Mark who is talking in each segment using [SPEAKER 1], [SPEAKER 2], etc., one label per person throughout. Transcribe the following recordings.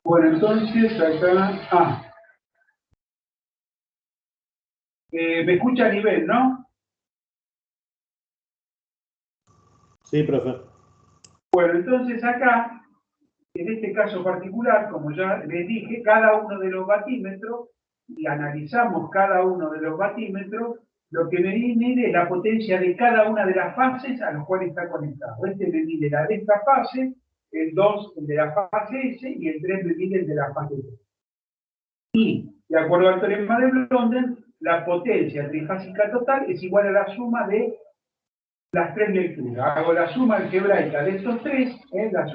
[SPEAKER 1] Bueno, entonces acá... me escucha a nivel, ¿no?
[SPEAKER 2] Sí, profe.
[SPEAKER 1] Bueno, entonces acá, en este caso particular, como ya les dije, cada uno de los batímetros, y analizamos cada uno de los batímetros, lo que me mide es la potencia de cada una de las fases a las cuales está conectado. Este me mide la de esta fase, el 2 el de la fase S y el 3 me mide el de la fase S. Y, de acuerdo al teorema de Blondel, la potencia trifásica total es igual a la suma de las tres lecturas. Hago la suma algebraica de estos tres, la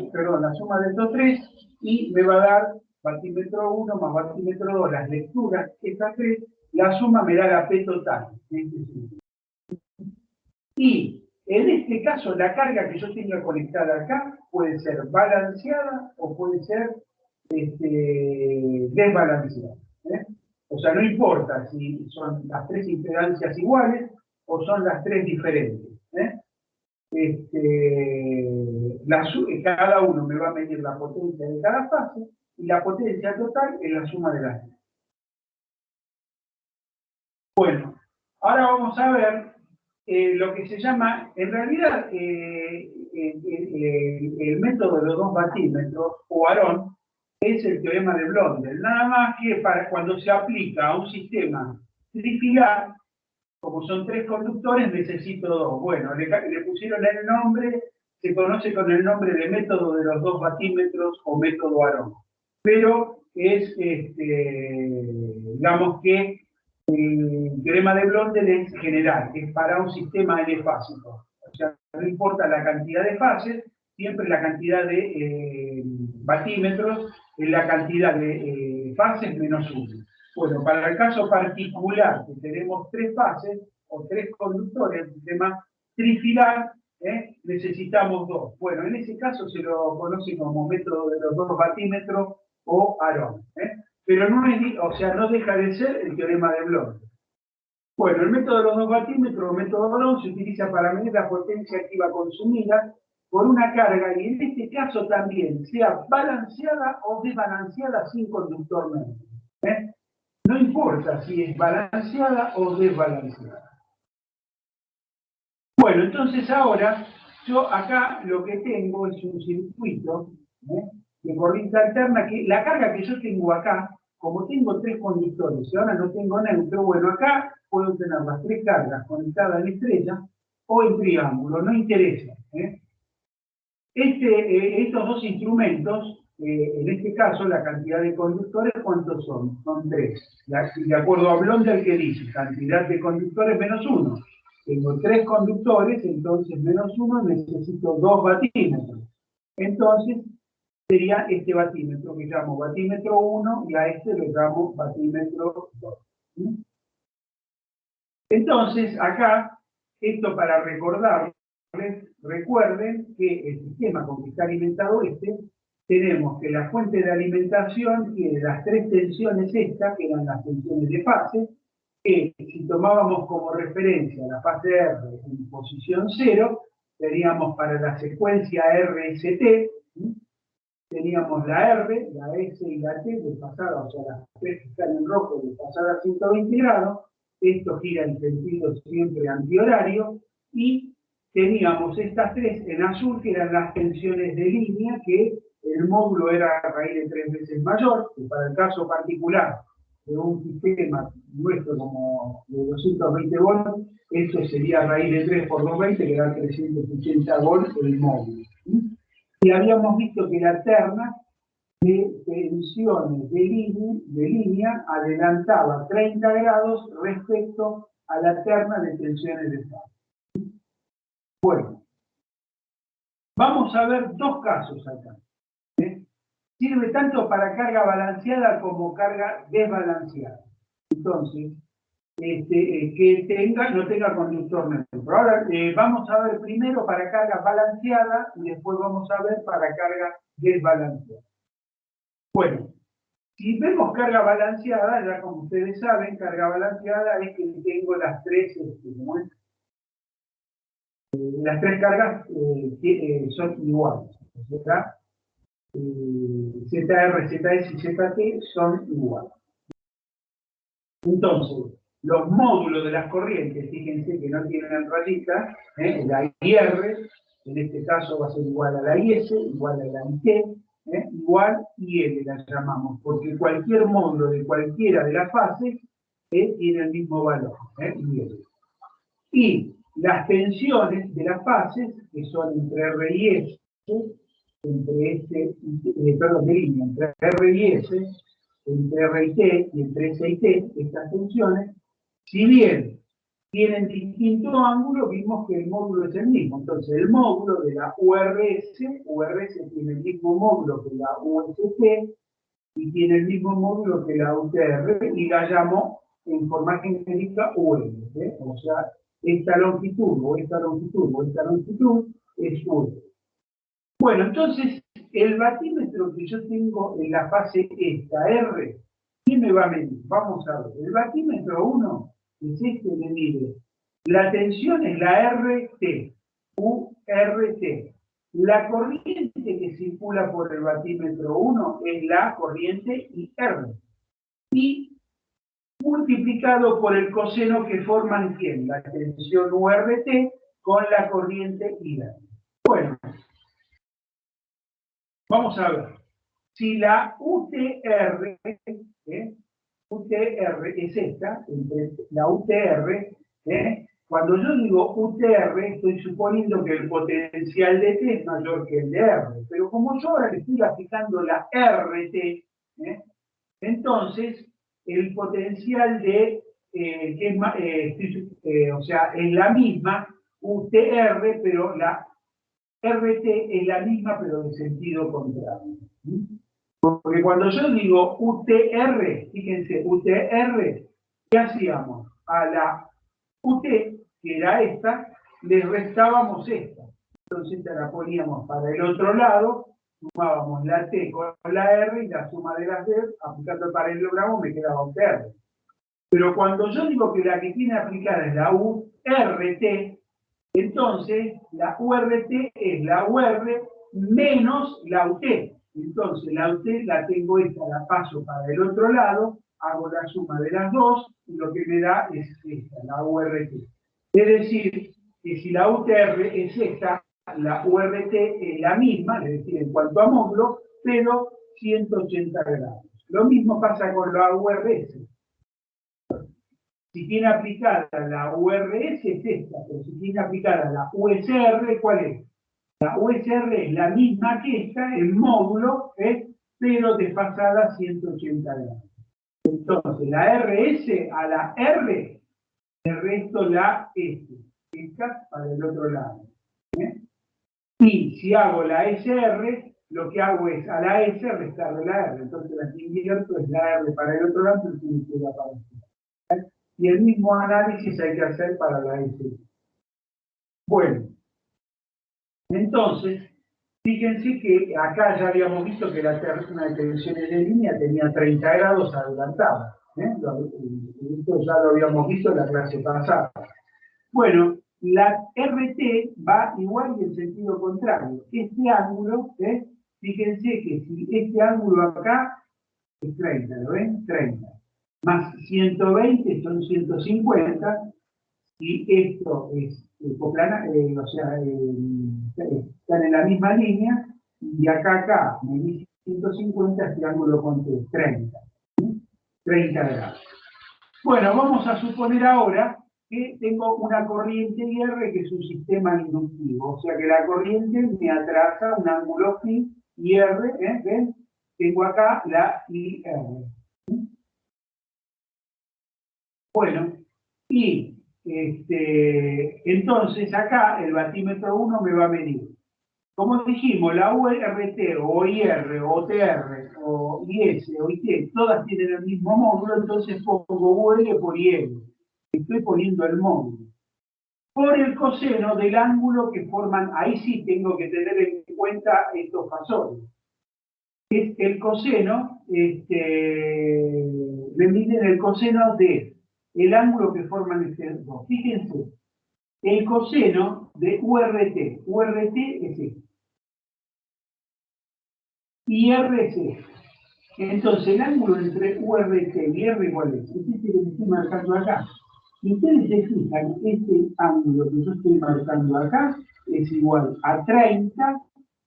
[SPEAKER 1] suma de estos tres, y me va a dar batímetro 1 más batímetro 2, las lecturas, estas tres, la suma me da la P total. Y en este caso, la carga que yo tenga conectada acá puede ser balanceada o puede ser desbalanceada. O sea, no importa si son las tres impedancias iguales o son las tres diferentes. Cada uno me va a medir la potencia de cada fase y la potencia total es la suma de las tres. Bueno, ahora vamos a ver lo que se llama, en realidad, el método de los dos batímetros, o Aarón, es el teorema de Blondel. Nada más que para cuando se aplica a un sistema trifilar, como son tres conductores, necesito dos. Bueno, le pusieron el nombre, se conoce con el nombre de método de los dos batímetros o método Aarón. Pero es, digamos que el teorema de Blondel es general, es para un sistema n-fásico. O sea, no importa la cantidad de fases, siempre la cantidad de batímetros es la cantidad de fases menos 1. Bueno, para el caso particular, que tenemos tres fases o tres conductores, el sistema trifilar, necesitamos dos. Bueno, en ese caso se lo conoce como método de los dos batímetros o Aarón. Pero no es, o sea, no deja de ser el teorema de Blondel. Bueno, el método de los dos batímetros o método Aarón se utiliza para medir la potencia activa consumida por una carga, y en este caso también, sea balanceada o desbalanceada sin conductor neutro. No importa si es balanceada o desbalanceada. Bueno, entonces ahora, yo acá lo que tengo es un circuito de corriente alterna, que la carga que yo tengo acá, como tengo tres conductores y ahora no tengo neutro, bueno, acá puedo tener las tres cargas conectadas en estrella o en triángulo, no interesa. Estos dos instrumentos, en este caso, la cantidad de conductores, ¿cuántos son? Son tres. De acuerdo a Blondel, que dice, cantidad de conductores menos 1. Tengo tres conductores, entonces menos 1, necesito dos batímetros. Entonces, sería este batímetro que llamo batímetro 1 y a este lo llamo batímetro 2. Entonces, acá, esto para recordarles, recuerden que el sistema con que está alimentado tenemos que la fuente de alimentación tiene las tres tensiones estas, que eran las tensiones de fase, que si tomábamos como referencia la fase R en posición 0, teníamos para la secuencia RST, teníamos la R, la S y la T desfasada, o sea, las tres que están en rojo desfasadas a 120 grados, esto gira en sentido siempre antihorario, y teníamos estas tres en azul, que eran las tensiones de línea, que el módulo era a raíz de 3 veces mayor, que para el caso particular de un sistema nuestro como de 220 volts, eso sería a raíz de 3 por 220, que da 380 volts el módulo. Y habíamos visto que la terna de tensiones de línea adelantaba 30 grados respecto a la terna de tensiones de fase. Bueno, Vamos a ver dos casos acá. Sirve tanto para carga balanceada como carga desbalanceada. Entonces, que no tenga conductor neutro. Ahora vamos a ver primero para carga balanceada y después vamos a ver para carga desbalanceada. Bueno, si vemos carga balanceada, ya como ustedes saben, carga balanceada es que tengo las tres, las tres cargas son iguales. ¿Verdad? ZR, ZS y ZT son iguales. Entonces, los módulos de las corrientes, fíjense que no tienen rayitas, la IR, en este caso va a ser igual a la IS, igual a la IT, igual IL la llamamos, porque cualquier módulo de cualquiera de las fases tiene el mismo valor, IL. Y las tensiones de las fases, que son entre R y S, entre de línea, entre R y S, entre R y T y entre S y T, estas tensiones, si bien tienen distinto ángulo, vimos que el módulo es el mismo. Entonces, el módulo de la URS tiene el mismo módulo que la UST y tiene el mismo módulo que la UTR y la llamo en forma genérica UL. O sea, esta longitud o esta longitud o esta longitud es UL. Bueno, entonces, el batímetro que yo tengo en la fase esta, R, ¿qué me va a medir? Vamos a ver. El batímetro 1 es este que mide. La tensión es la RT, URT. La corriente que circula por el batímetro 1 es la corriente IR. Y multiplicado por el coseno que forman, ¿quién? La tensión URT con la corriente IR. Bueno. Vamos a ver, si la UTR, UTR es esta, entre la UTR, cuando yo digo UTR, estoy suponiendo que el potencial de T es mayor que el de R, pero como yo ahora le estoy aplicando la RT, entonces el potencial de, o sea, es la misma UTR, pero la RT es la misma, pero en sentido contrario. Porque cuando yo digo UTR, fíjense, UTR, ¿qué hacíamos? A la UT, que era esta, le restábamos esta. Entonces la poníamos para el otro lado, sumábamos la T con la R y la suma de las D, aplicando el paralelogramo, me quedaba UTR. Pero cuando yo digo que la que tiene aplicada es la URT, entonces, la URT es la UR menos la UT. Entonces, la UT la tengo esta, la paso para el otro lado, hago la suma de las dos, y lo que me da es esta, la URT. Es decir, que si la UTR es esta, la URT es la misma, es decir, en cuanto a módulo, pero 180 grados. Lo mismo pasa con la URS. Si tiene aplicada la URS es esta, pero si tiene aplicada la USR, ¿cuál es? La USR es la misma que esta, el módulo, pero desfasada 180 grados. Entonces, la RS a la R, le resto la S, esta para el otro lado. Y si hago la SR, lo que hago es a la S restarle la R. Entonces, la que invierto es la R para el otro lado, pero tiene que ir para el otro. Y el mismo análisis hay que hacer para la S. Bueno, entonces, fíjense que acá ya habíamos visto que la terna de tensiones de línea tenía 30 grados adelantada. Esto ya lo habíamos visto en la clase pasada. Bueno, la RT va igual y en sentido contrario. Este ángulo, fíjense que si este ángulo acá es 30, ¿lo ven? 30. Más 120 son 150, y esto es coplana, o sea, están en la misma línea, y acá, me dice 150, este ángulo con 30, 30 grados. Bueno, vamos a suponer ahora que tengo una corriente IR que es un sistema inductivo, o sea que la corriente me atrasa un ángulo phi, IR, ¿ven? Tengo acá la IR. Bueno, y entonces acá el batímetro 1 me va a medir Como dijimos, la URT o IR o OTR o IS o IT, todas tienen el mismo módulo, entonces pongo UL por IL. Estoy poniendo el módulo. Por el coseno del ángulo que forman, ahí sí tengo que tener en cuenta estos factores. Es el coseno, me miden el coseno de el ángulo que forman estos dos. Fíjense, el coseno de URT es este. IR es este. Entonces, el ángulo entre URT y R igual es. Este que me estoy marcando acá. Si ustedes se fijan, este ángulo que yo estoy marcando acá es igual a 30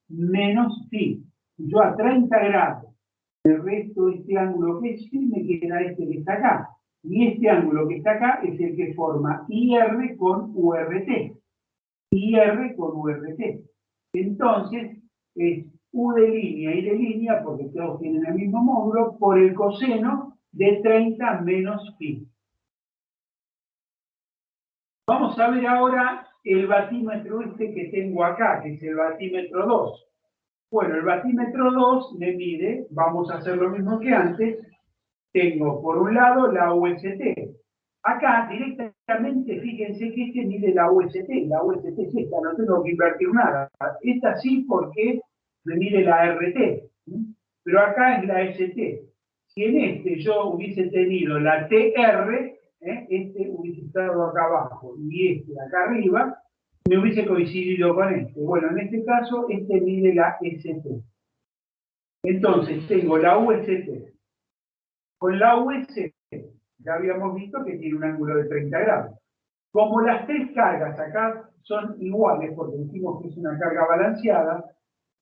[SPEAKER 1] menos phi. Yo a 30 grados, el resto de este ángulo que es phi me queda este que está acá. Y este ángulo que está acá es el que forma IR con URT. IR con URT. Entonces, es U de línea y de línea, porque todos tienen el mismo módulo, por el coseno de 30 menos phi. Vamos a ver ahora el batímetro este que tengo acá, que es el batímetro 2. Bueno, el batímetro 2 me mide, vamos a hacer lo mismo que antes, tengo por un lado la UST. Acá directamente, fíjense que este mide la UST es esta, no tengo que invertir nada. Esta sí porque me mide la RT, pero acá es la ST. Si en este yo hubiese tenido la TR, este hubiese estado acá abajo y este acá arriba, me hubiese coincidido con este. Bueno, en este caso, este mide la ST. Entonces, tengo la UST. Con la UST, ya habíamos visto que tiene un ángulo de 30 grados. Como las tres cargas acá son iguales, porque decimos que es una carga balanceada,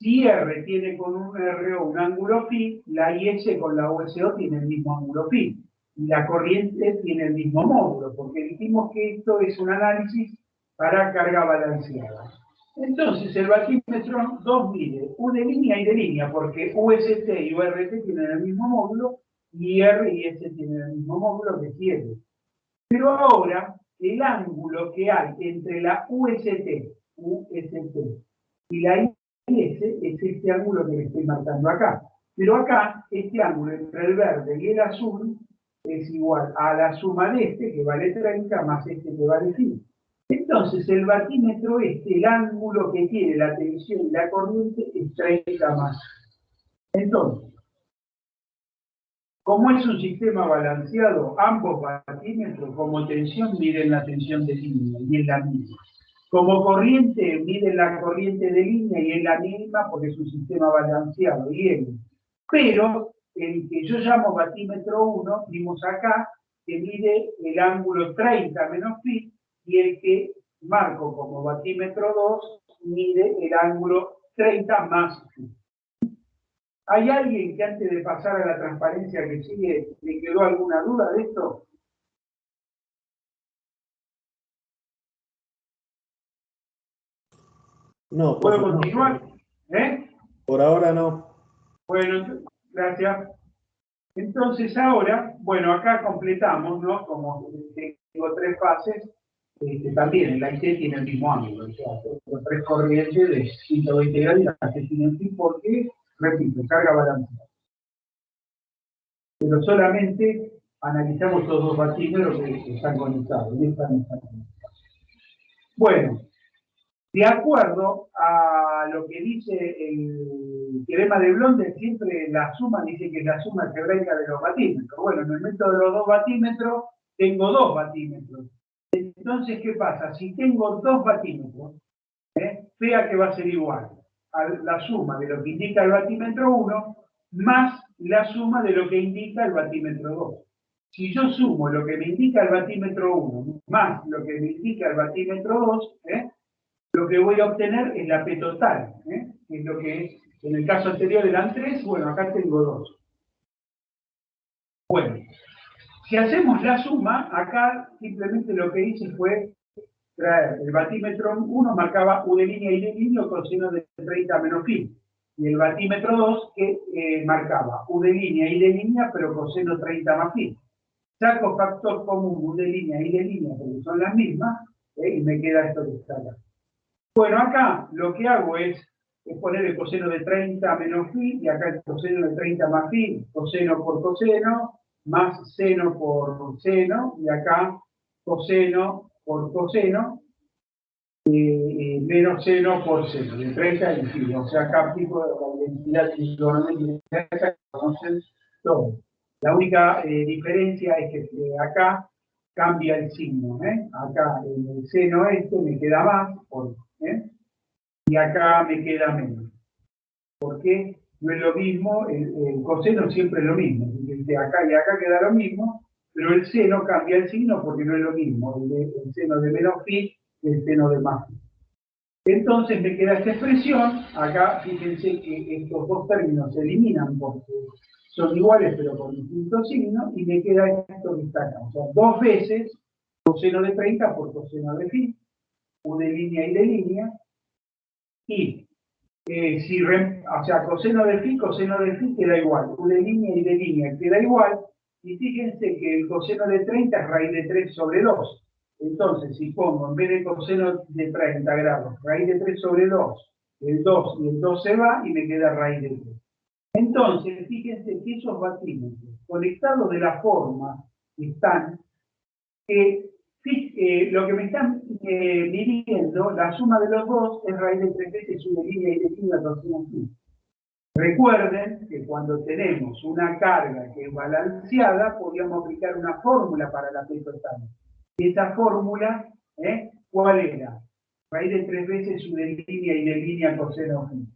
[SPEAKER 1] si R tiene con un RO un ángulo phi, la IS con la USO tiene el mismo ángulo phi. Y la corriente tiene el mismo módulo, porque dijimos que esto es un análisis para carga balanceada. Entonces, el batímetro 2 mide U de línea y de línea, porque UST y URT tienen el mismo módulo, y R y S tienen el mismo módulo que 7. Pero ahora, el ángulo que hay entre la UST y la IS es este ángulo que le estoy marcando acá. Pero acá, este ángulo entre el verde y el azul es igual a la suma de este, que vale 30, más este que vale 5. Entonces, el batímetro el ángulo que tiene la tensión y la corriente es 30 más. Entonces, como es un sistema balanceado, ambos batímetros como tensión miden la tensión de línea y es la misma. Como corriente miden la corriente de línea y es la misma porque es un sistema balanceado. Pero el que yo llamo batímetro 1, vimos acá, que mide el ángulo 30 menos phi, y el que marco como batímetro 2 mide el ángulo 30 más phi. ¿Hay alguien que antes de pasar a la transparencia que sigue, le quedó alguna duda de esto?
[SPEAKER 2] No,
[SPEAKER 1] ¿Puedo
[SPEAKER 2] profe,
[SPEAKER 1] continuar?
[SPEAKER 2] por ahora no.
[SPEAKER 1] Bueno, gracias. Entonces ahora, bueno, acá completamos, ¿no? Como tengo tres fases, también la IT tiene el mismo ángulo, o sea, tengo tres corrientes de 120 grados y las que tienen sí, porque, repito, carga balanceada. Pero solamente analizamos los dos batímetros que están conectados, y están conectados. Bueno, de acuerdo a lo que dice el teorema de Blondel, siempre la suma dice que es la suma algebraica de los batímetros. Bueno, en el método de los dos batímetros, tengo dos batímetros. Entonces, ¿qué pasa? Si tengo dos batímetros, vea que va a ser igual a la suma de lo que indica el batímetro 1 más la suma de lo que indica el batímetro 2. Si yo sumo lo que me indica el batímetro 1 más lo que me indica el batímetro 2, lo que voy a obtener es la P total, que es lo que en el caso anterior eran 3, bueno, acá tengo 2. Bueno, si hacemos la suma, acá simplemente lo que hice fue traer el batímetro 1 marcaba U de línea y de línea o coseno de 30 menos phi. Y el batímetro 2 que marcaba U de línea y de línea, pero coseno 30 más phi. Saco factor común U de línea y de línea, porque son las mismas, y me queda esto que está acá. Bueno, acá lo que hago es es poner el coseno de 30 menos phi, y acá el coseno de 30 más phi, coseno por coseno, más seno por seno, y acá coseno por coseno, menos seno por seno, de 30 y phi. O sea, acá aplico la identidad trigonométrica que conocen todos. La única diferencia es que acá cambia el signo. Acá en el seno me queda más, y acá me queda menos. ¿Por qué? No es lo mismo, el coseno siempre es lo mismo. De acá y acá queda lo mismo, pero el seno cambia el signo porque no es lo mismo. El seno de menos phi y el seno de más phi. Entonces me queda esta expresión. Acá fíjense que estos dos términos se eliminan porque son iguales pero con distintos signos, y me queda esto que está acá. O sea, 2 veces coseno de 30 por coseno de phi, U de línea y de línea, y o sea, coseno de phi queda igual, U de línea y de línea queda igual, y fíjense que el coseno de 30 es raíz de 3 sobre 2. Entonces, si pongo en vez de coseno de 30 grados, raíz de 3 sobre 2, el 2 y el 2 se va y me queda raíz de 3. Entonces, fíjense que esos batímetros, conectados de la forma que están, lo que me están midiendo, la suma de los dos es raíz de 3 veces U de línea y de línea coseno phi. Recuerden que cuando tenemos una carga que es balanceada, podríamos aplicar una fórmula para la P total. Y esa fórmula, ¿cuál era? Raíz de 3 veces U de línea y de línea coseno phi.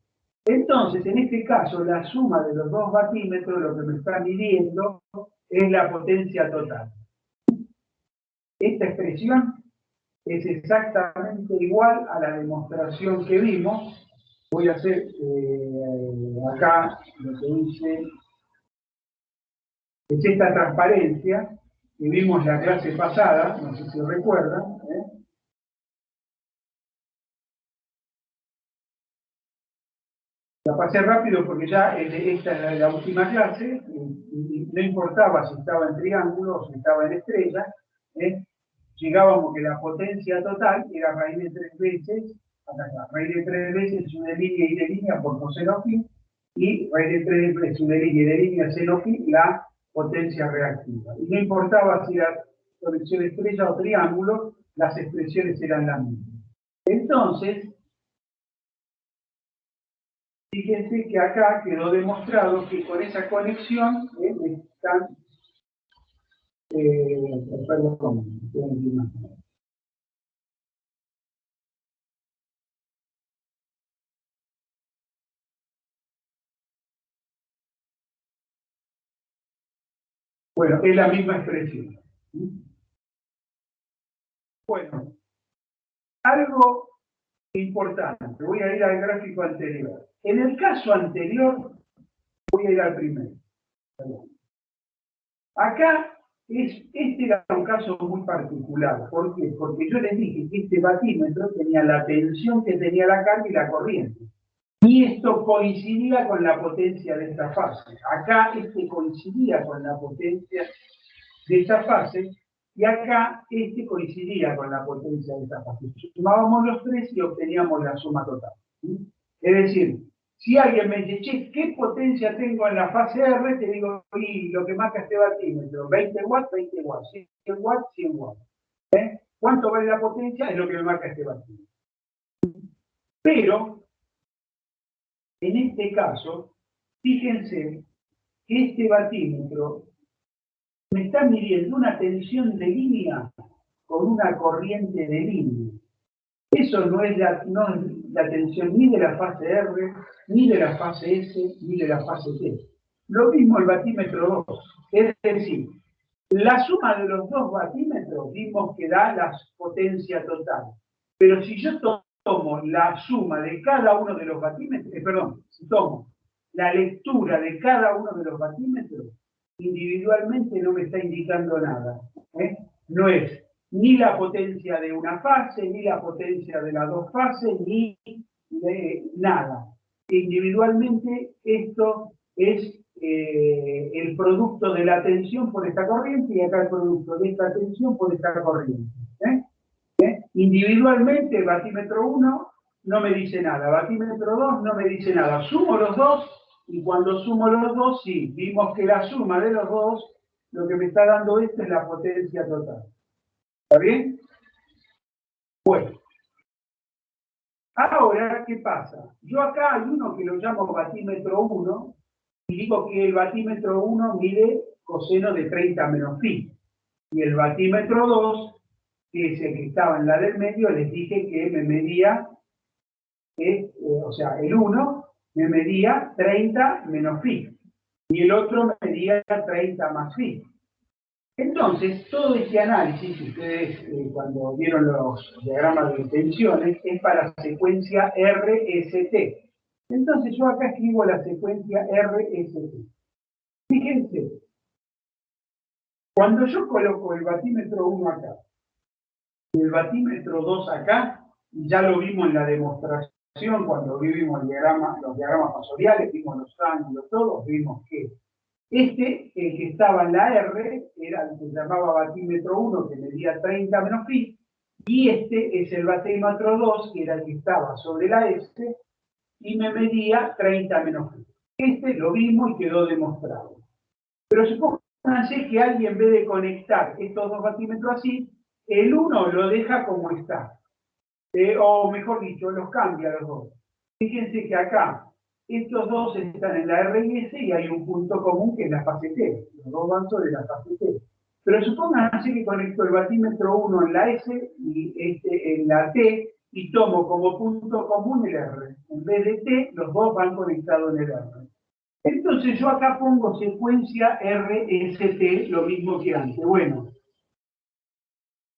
[SPEAKER 1] Entonces, en este caso, la suma de los dos batímetros, lo que me está midiendo, es la potencia total. Esta expresión es exactamente igual a la demostración que vimos. Voy a hacer acá lo que dice, es esta transparencia que vimos la clase pasada, no sé si recuerdan. La pasé rápido porque ya esta es la última clase, y no importaba si estaba en triángulo o si estaba en estrella, llegábamos que la potencia total era raíz de 3 veces, acá, raíz de 3 veces U de línea y de línea por coseno phi, y raíz de 3 veces U de línea y de línea seno phi, la potencia reactiva. Y no importaba si era conexión estrella o triángulo, las expresiones eran las mismas. Entonces, fíjense que acá quedó demostrado que con esa conexión están... Bueno, es la misma expresión. Bueno, algo importante, voy a ir al gráfico anterior. En el caso anterior, voy a ir al primero. Acá, este era un caso muy particular. ¿Por qué? Porque yo les dije que este batímetro tenía la tensión que tenía la carga y la corriente. Y esto coincidía con la potencia de esta fase. Acá coincidía con la potencia de esta fase, y acá coincidía con la potencia de esta fase. Sumábamos los tres y obteníamos la suma total. Es decir, si alguien me dice, che, ¿qué potencia tengo en la fase R? Te digo, y lo que marca este batímetro, 20 watts, 20 watts, 100 watts, 100 watts. ¿Cuánto vale la potencia? Es lo que me marca este batímetro. Pero, en este caso, fíjense que este batímetro me está midiendo una tensión de línea con una corriente de línea. Eso no es la tensión ni de la fase R, ni de la fase S, ni de la fase T. Lo mismo el batímetro 2. Es decir, la suma de los dos batímetros vimos que da la potencia total. Pero si yo tomo la suma de cada uno de los batímetros, si tomo la lectura de cada uno de los batímetros, individualmente no me está indicando nada. No es ni la potencia de una fase, ni la potencia de las dos fases, ni de nada. Individualmente esto es el producto de la tensión por esta corriente, y acá el producto de esta tensión por esta corriente. Individualmente, el batímetro 1 no me dice nada. Batímetro 2 no me dice nada. Sumo los dos, y cuando sumo los dos, sí, vimos que la suma de los dos, lo que me está dando esto es la potencia total. ¿Está bien? Bueno. Ahora, ¿qué pasa? Yo acá hay uno que lo llamo batímetro 1, y digo que el batímetro 1 mide coseno de 30 menos phi. Y el batímetro 2, que es el que estaba en la del medio, les dije que me medía, o sea, el 1 me medía 30 menos phi. Y el otro me medía 30 más phi. Entonces, todo este análisis, ustedes cuando vieron los diagramas de tensiones, es para la secuencia RST. Entonces, yo acá escribo la secuencia RST. Fíjense, cuando yo coloco el batímetro 1 acá y el batímetro 2 acá, ya lo vimos en la demostración, cuando vimos los diagramas fasoriales, vimos los ángulos, todos vimos que el que estaba en la R, era el que se llamaba batímetro 1, que medía 30 menos phi, y este es el batímetro 2, que era el que estaba sobre la S, y me medía 30 menos phi. Este lo vimos y quedó demostrado. Pero supónganse que alguien, en vez de conectar estos dos batímetros así, el uno lo deja como está. O mejor dicho, los cambia los dos. Fíjense que acá estos dos están en la R y S y hay un punto común que es la fase T. Los dos van sobre la fase T. Pero supónganse que conecto el batímetro 1 en la S y este en la T y tomo como punto común el R. En vez de T, los dos van conectados en el R. Entonces yo acá pongo secuencia RST, lo mismo que antes. Bueno,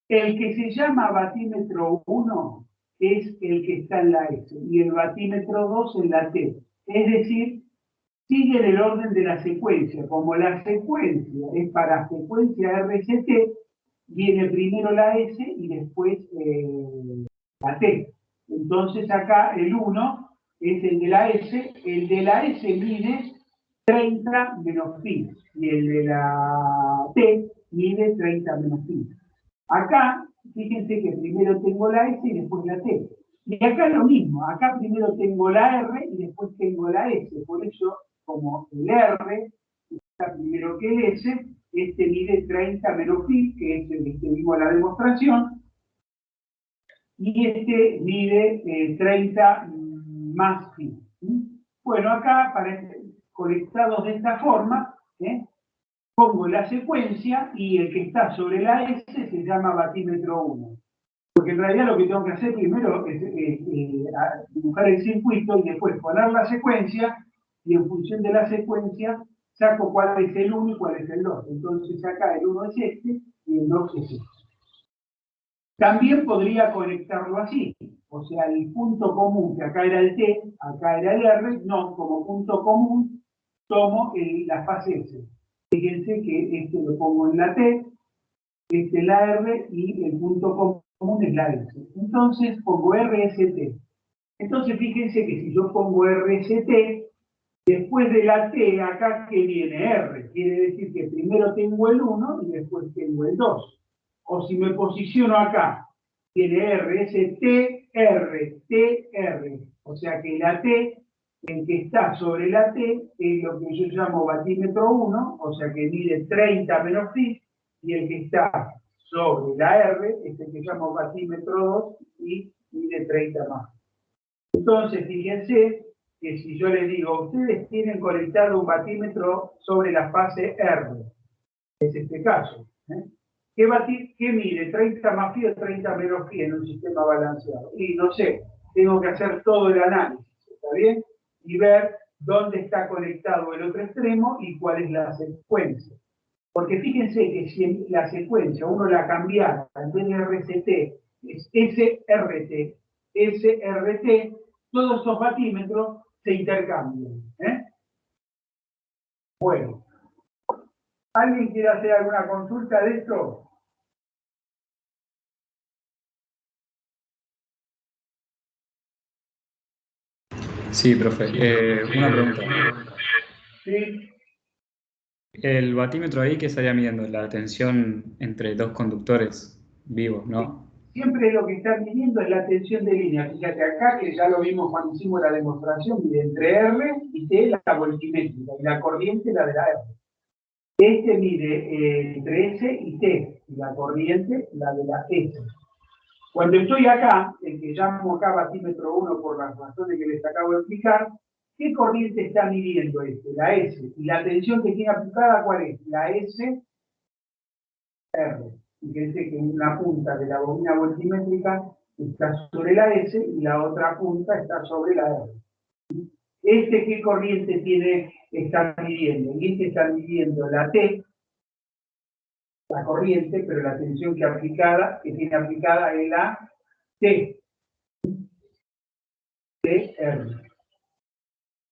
[SPEAKER 1] el que se llama batímetro 1 es el que está en la S y el batímetro 2 en la T. Es decir, sigue en el orden de la secuencia. Como la secuencia es para secuencia RST, viene primero la S y después la T. Entonces acá el 1 es el de la S. El de la S mide 30 menos phi y el de la T mide 30 menos phi. Acá, fíjense que primero tengo la S y después la T. Y acá lo mismo, acá primero tengo la R y después tengo la S. Por eso, como el R está primero que el S, este mide 30 menos phi, que es el que vimos en la demostración, y este mide 30 más phi. Bueno, acá, conectados de esta forma, pongo la secuencia y el que está sobre la S se llama batímetro 1. Porque en realidad lo que tengo que hacer primero es dibujar el circuito y después poner la secuencia y en función de la secuencia saco cuál es el 1 y cuál es el 2. Entonces acá el 1 es este y el 2 es este. También podría conectarlo así. O sea, el punto común, que acá era el T, acá era el R, no, como punto común tomo la fase S. Fíjense que este lo pongo en la T, este es la R y el punto común es la S. Entonces pongo RST. Entonces fíjense que si yo pongo RST, después de la T acá que viene R. Quiere decir que primero tengo el 1 y después tengo el 2. O si me posiciono acá, tiene RST, R, T, R. O sea que la T, el que está sobre la T, es lo que yo llamo batímetro 1, o sea que mide 30 menos phi, y el que está sobre la R es el que llamo batímetro 2 y mide 30 más. Entonces, fíjense que si yo les digo, ustedes tienen conectado un batímetro sobre la fase R, es este caso. ¿Qué mide? ¿30 más phi o 30 menos phi en un sistema balanceado? Y no sé, tengo que hacer todo el análisis, ¿está bien? Y ver dónde está conectado el otro extremo y cuál es la secuencia. Porque fíjense que si la secuencia uno la cambiara, en vez de RCT, es SRT, SRT, todos esos batímetros se intercambian. Bueno, ¿alguien quiere hacer alguna consulta de esto?
[SPEAKER 3] Sí, profe. Una pregunta.
[SPEAKER 1] Sí.
[SPEAKER 3] El batímetro ahí que estaría midiendo la tensión entre dos conductores vivos, ¿no?
[SPEAKER 1] siempre lo que están midiendo es la tensión de línea. Fíjate acá, que ya lo vimos cuando hicimos la demostración, mide entre R y T la voltimétrica, y la corriente la de la R. Este mide entre S y T, y la corriente la de la S. Cuando estoy acá, el que llamo acá batímetro 1 por las razones que les acabo de explicar, ¿qué corriente está midiendo este? La S. ¿Y la tensión que tiene aplicada cuál es? La S R. Fíjense que una punta de la bobina voltimétrica está sobre la S y la otra punta está sobre la R. ¿Qué corriente está midiendo? Y está midiendo la T, la corriente, pero la tensión que tiene aplicada es la T. TR.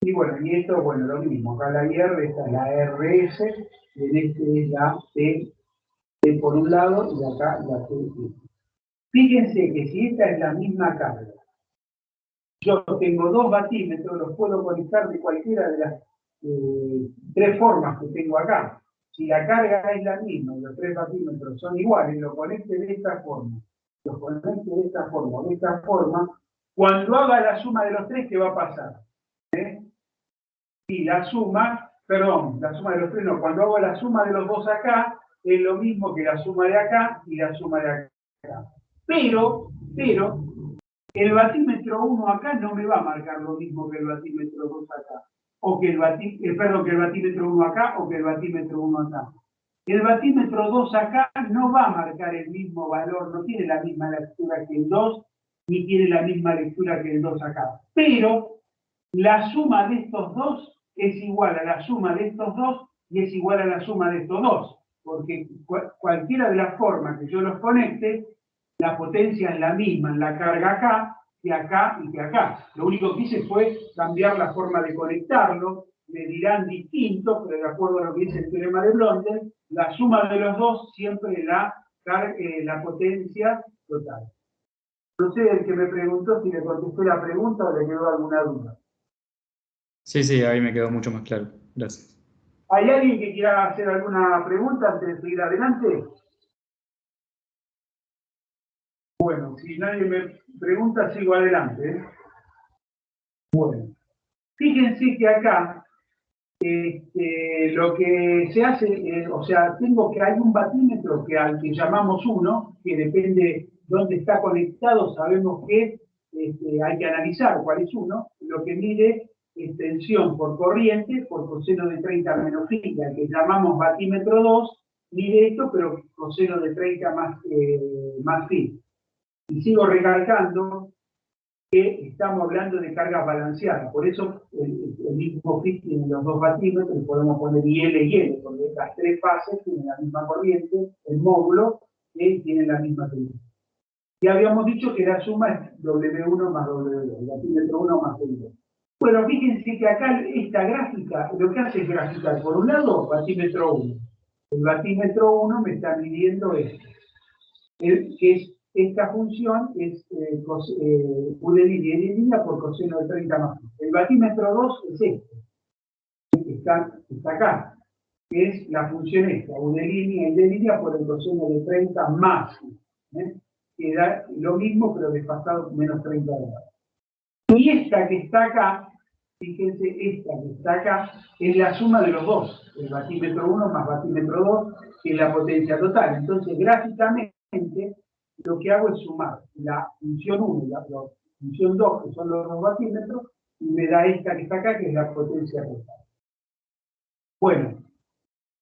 [SPEAKER 1] Y bueno, y esto, bueno, lo mismo. Acá la IR, esta es la RS, y en este es la T por un lado y acá la T. Fíjense que si esta es la misma carga, yo tengo 2 batímetros, los puedo conectar de cualquiera de las 3 formas que tengo acá. Si la carga es la misma y los 3 batímetros son iguales, lo conecte de esta forma, lo conecte de esta forma, de esta forma, cuando haga la suma de los 3, ¿qué va a pasar? Y la suma de los 3 no, cuando hago la suma de los 2 acá, es lo mismo que la suma de acá y la suma de acá. Pero, el batímetro 1 acá no me va a marcar lo mismo que el batímetro 2 acá. O que el batímetro 1 acá o que el batímetro 1 acá. El batímetro 2 acá no va a marcar el mismo valor, no tiene la misma lectura que el 2, ni tiene la misma lectura que el 2 acá. Pero la suma de estos dos es igual a la suma de estos dos y es igual a la suma de estos dos. Porque cualquiera de las formas que yo los conecte, la potencia es la misma en la carga acá y que acá. Lo único que hice fue cambiar la forma de conectarlo, me dirán distinto, pero de acuerdo a lo que dice el teorema de Blondel, la suma de los dos siempre es la potencia total. No sé, el que me preguntó si le contesté la pregunta o le quedó alguna duda.
[SPEAKER 3] Sí, ahí me quedó mucho más claro. Gracias.
[SPEAKER 1] ¿Hay alguien que quiera hacer alguna pregunta antes de seguir adelante? Bueno, si nadie me pregunta, sigo adelante. Bueno, fíjense que acá lo que se hace, o sea, hay un batímetro al que llamamos 1, que depende dónde está conectado, sabemos que hay que analizar cuál es 1, lo que mide es tensión por corriente por coseno de 30 menos phi, al que llamamos batímetro 2, mide esto, pero coseno de 30 más phi. Y sigo recalcando que estamos hablando de cargas balanceadas, por eso el mismo phi tiene los 2 batímetros, y podemos poner IL y L, porque las 3 fases tienen la misma corriente, el módulo tiene la misma tensión. Y habíamos dicho que la suma es W1 más W2, el batímetro 1 más W2. Bueno, fíjense que acá esta gráfica, lo que hace es graficar, por un lado, batímetro 1. El batímetro 1 me está midiendo esto, que es esta función es U de línea por coseno de 30 más. El batímetro 2 es este, que está acá, que es la función esta, U de línea y de línea por el coseno de 30 más, que da lo mismo pero desfasado menos 30 grados. Y esta que está acá, fíjense, esta que está acá, es la suma de los dos, el batímetro 1 más batímetro 2, que es la potencia total. Entonces, gráficamente, lo que hago es sumar la función 1 y la función 2, que son los 2 batímetros, y me da esta que está acá, que es la potencia total. Bueno,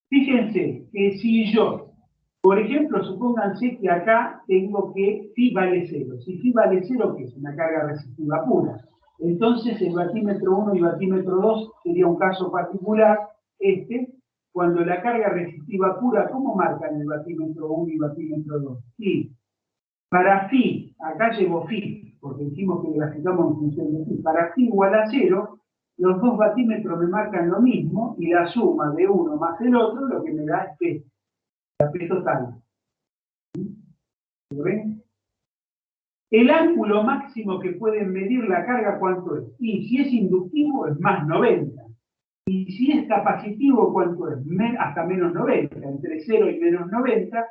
[SPEAKER 1] fíjense que si yo, por ejemplo, supónganse que acá tengo que phi vale 0. Si phi vale 0, ¿qué es? Una carga resistiva pura. Entonces el batímetro 1 y batímetro 2 sería un caso particular, cuando la carga resistiva pura, ¿cómo marcan el batímetro 1 y batímetro 2? Sí. Para phi, acá llevo phi, porque dijimos que graficamos en función de phi. Para phi igual a 0, los 2 batímetros me marcan lo mismo, y la suma de uno más el otro, lo que me da es P, la P total. ¿Lo ven? El ángulo máximo que pueden medir la carga, ¿cuánto es? Y si es inductivo, es más 90. Y si es capacitivo, ¿cuánto es? Hasta menos 90. Entre 0 y menos 90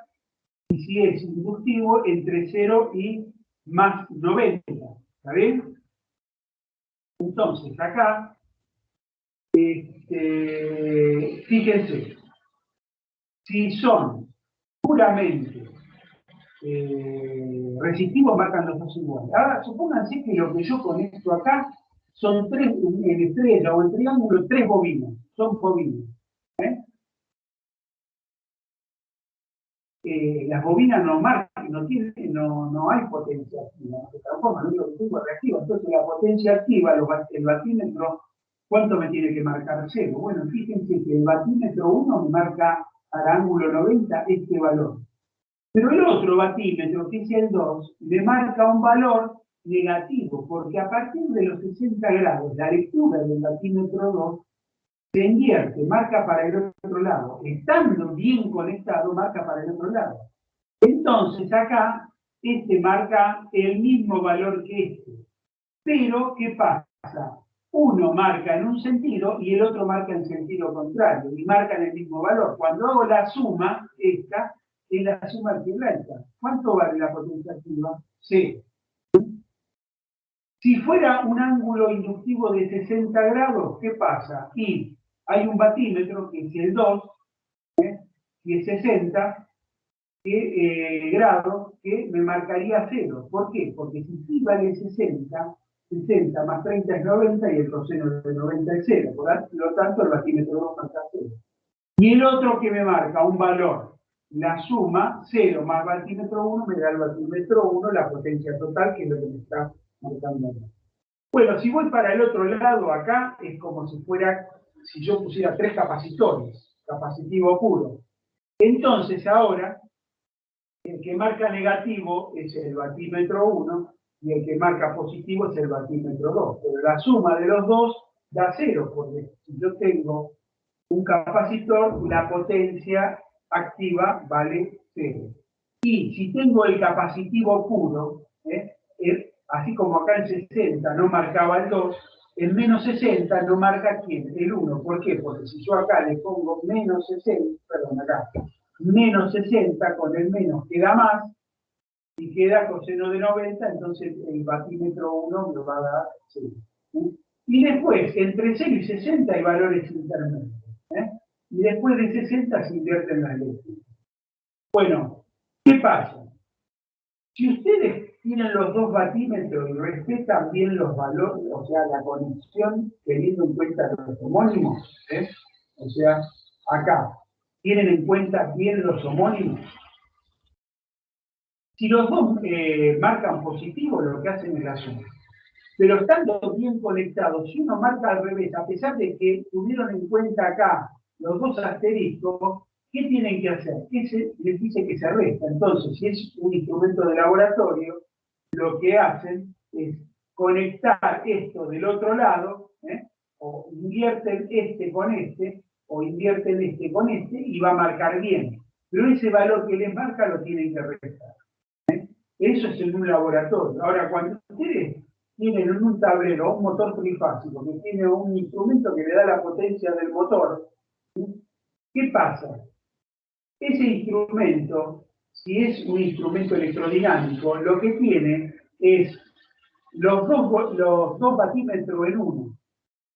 [SPEAKER 1] y si es inductivo, entre 0 y más 90. ¿Está bien? Entonces, acá, fíjense, si son puramente resistivos, marcan los dos iguales. Ahora, supónganse que lo que yo conecto acá son en estrella o en triángulo, 3 bobinas. Son bobinas. Las bobinas no marcan, no hay potencia activa, no se transforma, lo único que tengo es reactiva. Entonces la potencia activa, el batímetro, ¿cuánto me tiene que marcar 0? Bueno, fíjense que el batímetro 1 me marca al ángulo 90 este valor. Pero el otro batímetro, que es el 2, me marca un valor negativo, porque a partir de los 60 grados, la lectura del batímetro 2 se invierte, marca para el otro lado. Estando bien conectado, marca para el otro lado. Entonces acá, este marca el mismo valor que este. Pero, ¿qué pasa? Uno marca en un sentido y el otro marca en sentido contrario, y marcan el mismo valor. Cuando hago la suma, esta es la suma algebraica. ¿Cuánto vale la potencia activa? C. Si fuera un ángulo inductivo de 60 grados, ¿qué pasa? Y hay un batímetro que es el 2, y es 60 grados, que me marcaría 0. ¿Por qué? Porque si sí vale 60, 60 más 30 es 90 y el coseno de 90 es 0. Por lo tanto, el batímetro 2 marca 0. Y el otro que me marca un valor, la suma, 0 más batímetro 1 me da el batímetro 1, la potencia total, que es lo que me está marcando acá. Bueno, si voy para el otro lado, acá es como si yo pusiera 3 capacitores, capacitivo puro. Entonces ahora, el que marca negativo es el batímetro 1 y el que marca positivo es el batímetro 2. Pero la suma de los dos da 0, porque si yo tengo un capacitor, la potencia activa vale 0. Y si tengo el capacitivo puro, así como acá en 60 no marcaba el 2, en menos 60 no marca ¿quién? El 1. ¿Por qué? Porque si yo acá le pongo menos 60, perdón, acá, menos 60 con el menos queda más, y queda coseno de 90, entonces el batímetro 1 me va a dar 0. Y después, entre 0 y 60 hay valores intermedios. Y después de 60 se invierten las eléctricas. Bueno, ¿qué pasa? Si ustedes tienen los dos batímetros y respetan bien los valores, o sea, la conexión teniendo en cuenta los homónimos, o sea, acá, tienen en cuenta bien los homónimos. Si los dos marcan positivo, lo que hacen es la suma. Pero estando bien conectados, si uno marca al revés, a pesar de que tuvieron en cuenta acá los dos asteriscos, ¿qué tienen que hacer? Ese les dice que se resta. Entonces, si es un instrumento de laboratorio, lo que hacen es conectar esto del otro lado, o invierten este con este, o invierten este con este, y va a marcar bien. Pero ese valor que les marca lo tienen que restar. Eso es en un laboratorio. Ahora, cuando ustedes tienen en un tablero un motor trifásico, que tiene un instrumento que le da la potencia del motor, ¿qué pasa? Ese instrumento, si es un instrumento electrodinámico, lo que tiene es los dos batímetros en uno,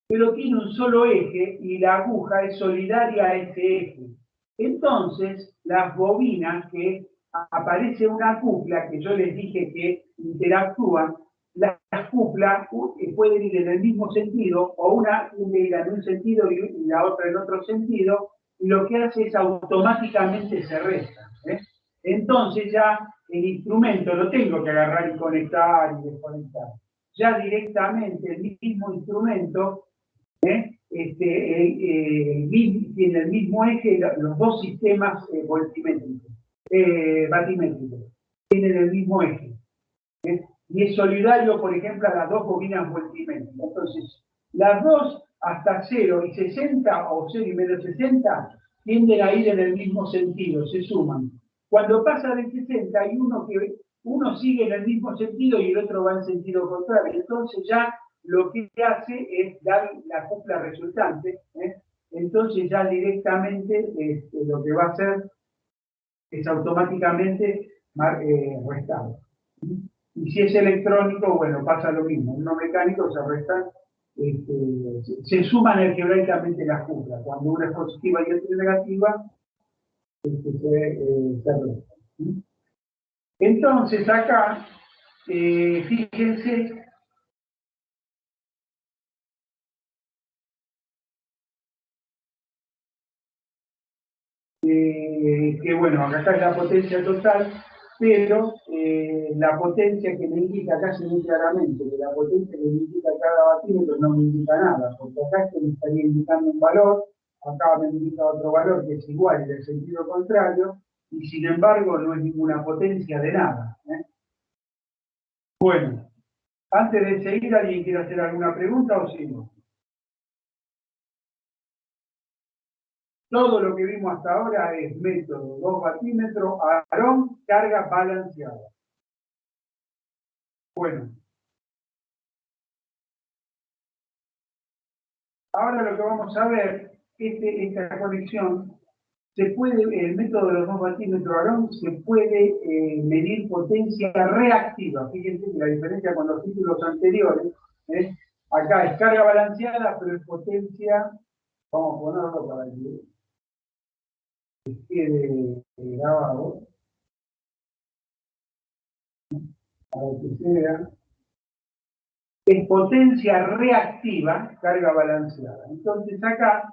[SPEAKER 1] pero tiene un solo eje y la aguja es solidaria a ese eje. Entonces, las bobinas que aparece una cupla, que yo les dije que interactúan, las cuplas pueden ir en el mismo sentido, o una puede ir en un sentido y la otra en otro sentido, y lo que hace es automáticamente se resta. Entonces ya el instrumento lo tengo que agarrar y conectar y desconectar. Ya directamente el mismo instrumento tiene el mismo eje, los dos sistemas batimétricos, tienen el mismo eje. Y es solidario, por ejemplo, a las dos bobinas multimétricas. Entonces, las dos hasta 0 y 60, o 0 y menos 60, tienden a ir en el mismo sentido, se suman. Cuando pasa de 60, hay uno sigue en el mismo sentido y el otro va en sentido contrario. Entonces ya lo que hace es dar la cupla resultante. Entonces ya directamente lo que va a hacer es automáticamente restado. Y si es electrónico, bueno, pasa lo mismo. En uno mecánico se restan, se suman algebraicamente las curvas. Cuando una es positiva y otra es negativa, se restan. Entonces acá, fíjense, que bueno, acá está la potencia total, pero la potencia que me indica acá se ve claramente, que la potencia que me indica cada batímetro no me indica nada, porque acá me estaría indicando un valor, acá me indica otro valor que es igual en el sentido contrario, y sin embargo no es ninguna potencia de nada. Bueno, antes de seguir, ¿alguien quiere hacer alguna pregunta o sigo? Todo lo que vimos hasta ahora es método 2 batímetros, Aarón, carga balanceada. Bueno. Ahora lo que vamos a ver, esta conexión, el método de los 2 batímetros Aarón se puede medir potencia reactiva. Fíjense que la diferencia con los títulos anteriores, acá es carga balanceada, pero es potencia, vamos a ponerlo para que quede grabado, para que se vea. Es potencia reactiva, carga balanceada. Entonces acá,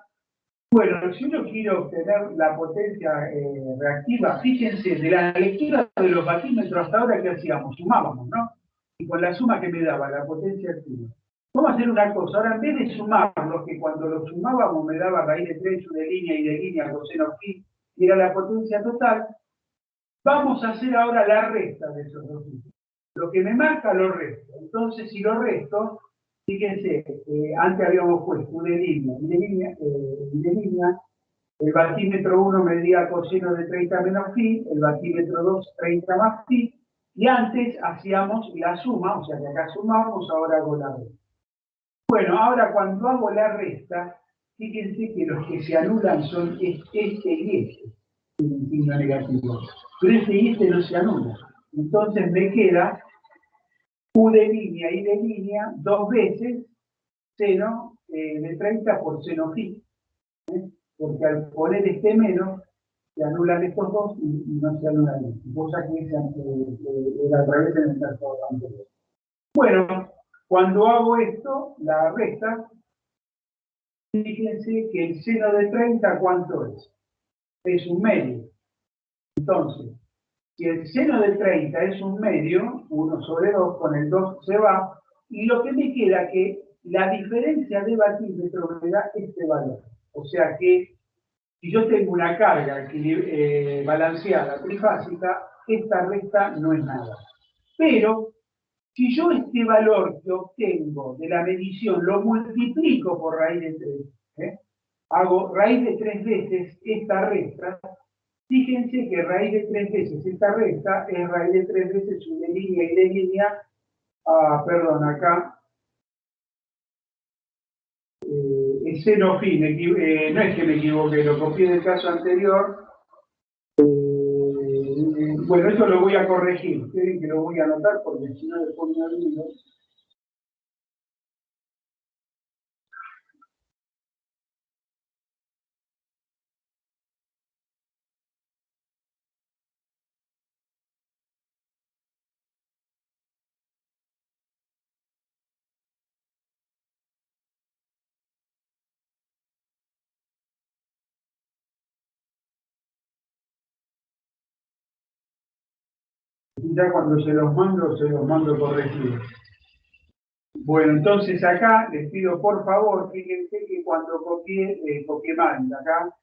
[SPEAKER 1] bueno, si yo quiero obtener la potencia reactiva, fíjense, de la lectura de los batímetros hasta ahora, ¿qué hacíamos? Sumábamos, ¿no? Y con la suma que me daba la potencia activa. Vamos a hacer una cosa, ahora en vez de sumarlos, que cuando los sumábamos me daba raíz de 3, de línea y de línea, coseno phi, y era la potencia total, vamos a hacer ahora la resta de esos dos números. Lo que me marca lo resto. Entonces, si lo resto, fíjense, antes habíamos puesto U de línea y de línea, el batímetro 1 medía coseno de 30 menos phi, el batímetro 2 30 más phi, y antes hacíamos la suma, o sea que acá sumamos, ahora hago la resta. Bueno, ahora cuando hago la resta, fíjense que los que se anulan son este y este, un signo negativo. Pero este y este no se anulan. Entonces me queda U de línea y de línea 2 veces seno de 30 por seno phi. Porque al poner este menos, se anulan estos dos y no se anulan estos. Cosa que era al revés en el caso anterior. Bueno, cuando hago esto, la resta, fíjense que el seno de 30, ¿cuánto es? Es un medio. Entonces, si el seno de 30 es un medio, 1 sobre 2, con el 2 se va, y lo que me queda que la diferencia de batímetro me da este valor. O sea que si yo tengo una carga balanceada trifásica, esta resta no es nada. Pero si yo este valor que obtengo de la medición lo multiplico por raíz de 3, hago raíz de 3 veces esta resta, fíjense que raíz de 3 veces esta resta es raíz de 3 veces U de línea y de línea, perdón, acá, es seno phi, no es que me equivoqué, lo copié del caso anterior. Bueno, esto lo voy a corregir, quieren que lo voy a anotar porque si no después me olvido. Ya cuando se los mando corregidos. Bueno, entonces acá les pido por favor, fíjense que cuando copié mal, acá,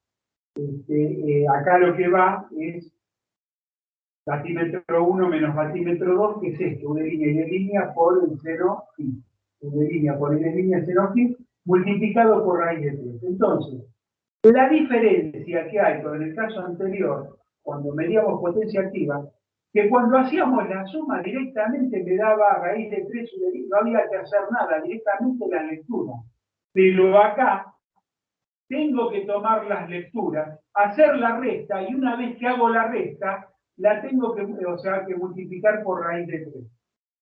[SPEAKER 1] acá lo que va es batímetro 1 menos batímetro 2, que es esto, U de línea y de línea por el seno phi. U de línea por el de línea seno phi, multiplicado por raíz de 3. Entonces, la diferencia que hay con el caso anterior, cuando medíamos potencia activa, que cuando hacíamos la suma directamente me daba raíz de 3, no había que hacer nada, directamente la lectura. Pero acá tengo que tomar las lecturas, hacer la resta, y una vez que hago la resta, la tengo que, o sea, que multiplicar por raíz de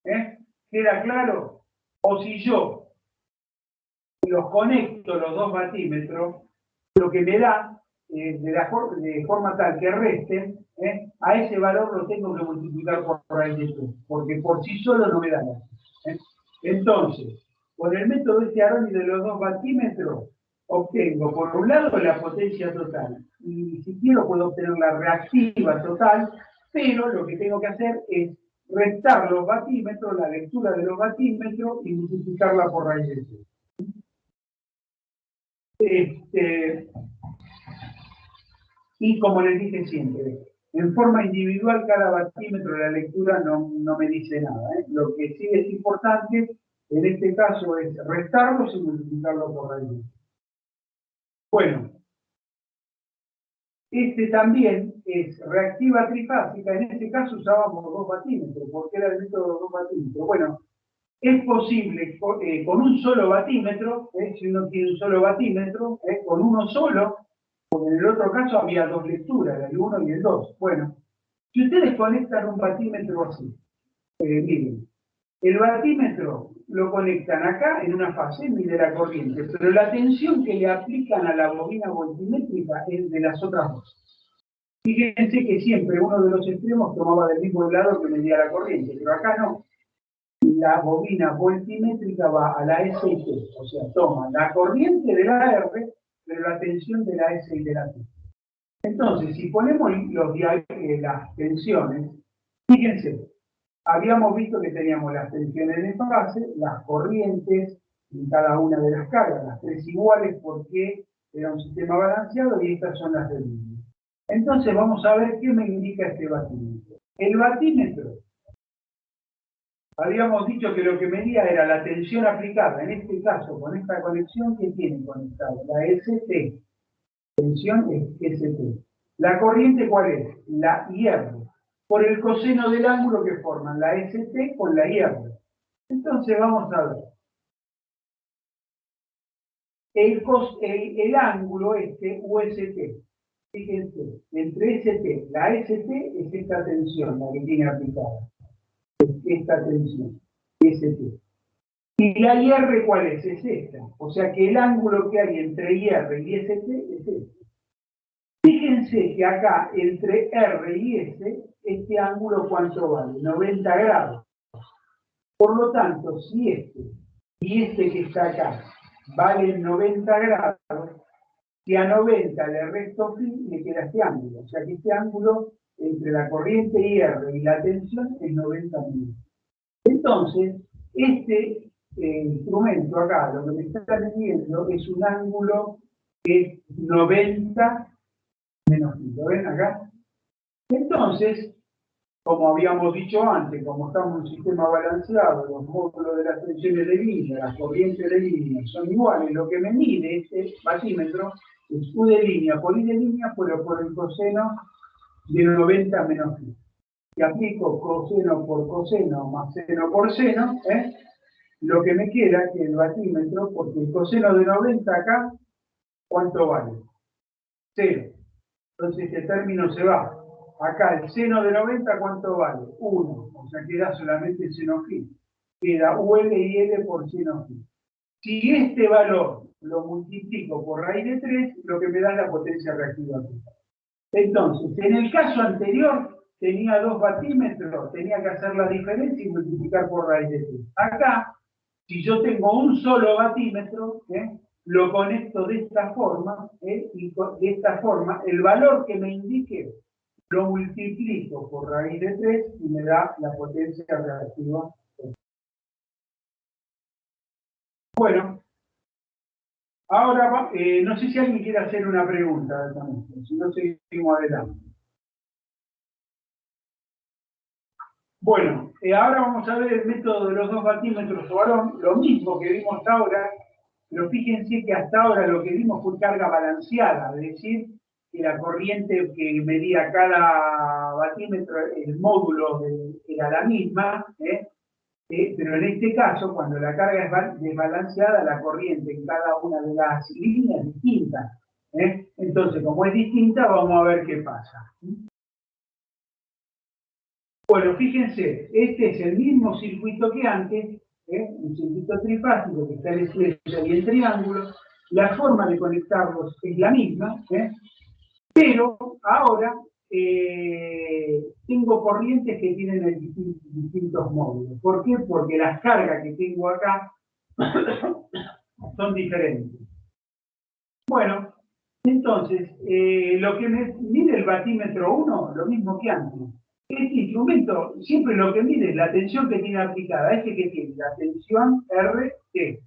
[SPEAKER 1] 3. ¿Queda claro? O si yo los conecto los dos batímetros, lo que me da, de forma tal que resten, a ese valor lo tengo que multiplicar por raíz de 3, porque por sí solo no me da nada. Entonces, con el método de Aroni de los dos batímetros, obtengo por un lado la potencia total, y si quiero puedo obtener la reactiva total, pero lo que tengo que hacer es restar los batímetros, la lectura de los batímetros, y multiplicarla por raíz de 3. Y como les dije siempre, en forma individual cada batímetro de la lectura no me dice nada. Lo que sí es importante en este caso es restarlos y multiplicarlos por raíz de 3. Bueno, este también es reactiva trifásica. En este caso usábamos dos batímetros, porque era el método de los dos batímetros. Bueno, es posible con un solo batímetro, si uno tiene un solo batímetro, con uno solo, porque en el otro caso había dos lecturas, el 1 y el 2. Bueno, si ustedes conectan un batímetro así, miren, el batímetro lo conectan acá en una fase, mide la corriente, pero la tensión que le aplican a la bobina voltimétrica es de las otras dos. Fíjense que siempre uno de los extremos tomaba del mismo lado que medía la corriente, pero acá no. La bobina voltimétrica va a la S y T, o sea, toma la corriente de la R, pero la tensión de la S y de la T. Entonces, si ponemos las tensiones, fíjense, habíamos visto que teníamos las tensiones de fase, las corrientes en cada una de las cargas, las tres iguales porque era un sistema balanceado, y estas son las de línea. Entonces vamos a ver qué me indica este batímetro. El batímetro, habíamos dicho que lo que medía era la tensión aplicada, en este caso con esta conexión que tiene conectada, la ST, tensión es ST. La corriente, ¿cuál es? La IR, por el coseno del ángulo que forman la ST con la IR. Entonces vamos a ver. El ángulo UST, fíjense, entre ST, la ST es esta tensión, la que tiene aplicada. Esta tensión, ST. Y la IR, ¿cuál es? Es esta. O sea que el ángulo que hay entre IR y ST es este. Fíjense que acá, entre R y S, este ángulo, ¿cuánto vale? 90 grados. Por lo tanto, si este y este que está acá valen 90 grados, si a 90 le resto phi, le queda este ángulo. O sea que este ángulo entre la corriente IR y la tensión es 90 minutos. Entonces, este instrumento acá, lo que me está midiendo es un ángulo que es 90 menos phi. ¿Lo ven acá? Entonces, como habíamos dicho antes, como estamos en un sistema balanceado, los módulos de las tensiones de línea, las corrientes de línea son iguales, lo que me mide este batímetro es U de línea por I de línea, pero por el coseno de 90 menos phi. Si aplico coseno por coseno más seno por seno, lo que me queda que el batímetro, porque el coseno de 90 acá, ¿cuánto vale? 0. Entonces este término se va. Acá el seno de 90, ¿cuánto vale? 1. O sea, queda solamente seno phi. Queda UL y L por seno phi. Si este valor lo multiplico por raíz de 3, lo que me da es la potencia reactiva total. Entonces, en el caso anterior, tenía dos batímetros, tenía que hacer la diferencia y multiplicar por raíz de 3. Acá, si yo tengo un solo batímetro, lo conecto de esta forma, y de esta forma, el valor que me indique lo multiplico por raíz de 3 y me da la potencia reactiva. Bueno, ahora no sé si alguien quiere hacer una pregunta, si no seguimos adelante. Bueno, ahora vamos a ver el método de los dos batímetros Aroni, lo mismo que vimos ahora, pero fíjense que hasta ahora lo que vimos fue carga balanceada, es decir, que la corriente que medía cada batímetro, el módulo era la misma, pero en este caso, cuando la carga es desbalanceada, la corriente en cada una de las líneas es distinta. Entonces, como es distinta, vamos a ver qué pasa. Bueno, fíjense, este es el mismo circuito que antes, un circuito trifásico que está en estrella y en triángulo. La forma de conectarlos es la misma, pero ahora tengo corrientes que tienen distintos módulos. ¿Por qué? Porque las cargas que tengo acá son diferentes. Bueno, entonces, lo que me mide el batímetro 1, lo mismo que antes. Este instrumento siempre lo que mide es la tensión que tiene aplicada, que tiene la tensión RT.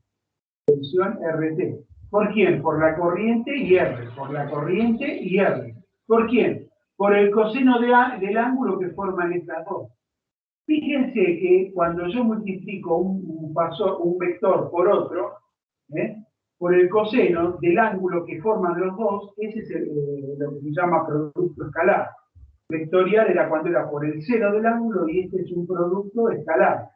[SPEAKER 1] Tensión RT. ¿Por quién? Por la corriente y R. Por la corriente y R. ¿Por quién? Por el coseno del ángulo que forman estas dos. Fíjense que cuando yo multiplico un vector por otro, por el coseno del ángulo que forman los dos, ese es lo que se llama producto escalar. Vectorial era cuando era por el seno del ángulo y este es un producto escalar.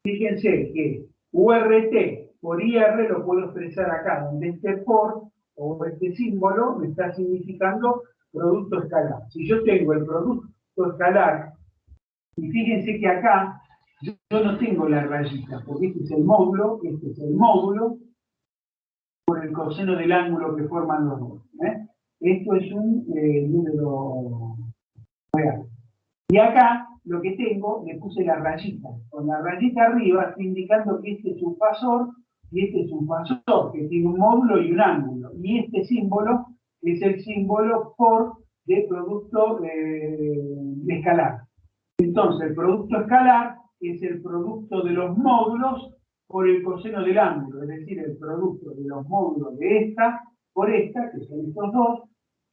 [SPEAKER 1] Fíjense que URT por IR lo puedo expresar acá, donde este por o este símbolo me está significando producto escalar. Si yo tengo el producto escalar, y fíjense que acá yo no tengo la rayita, porque este es el módulo por el coseno del ángulo que forman los dos. Esto es un número real. Y acá lo que tengo, le puse la rayita. Con la rayita arriba estoy indicando que este es un fasor y este es un fasor, que tiene un módulo y un ángulo. Y este símbolo es el símbolo por de producto escalar. Entonces, el producto escalar es el producto de los módulos por el coseno del ángulo, es decir, el producto de los módulos de esta por esta, que son estos dos,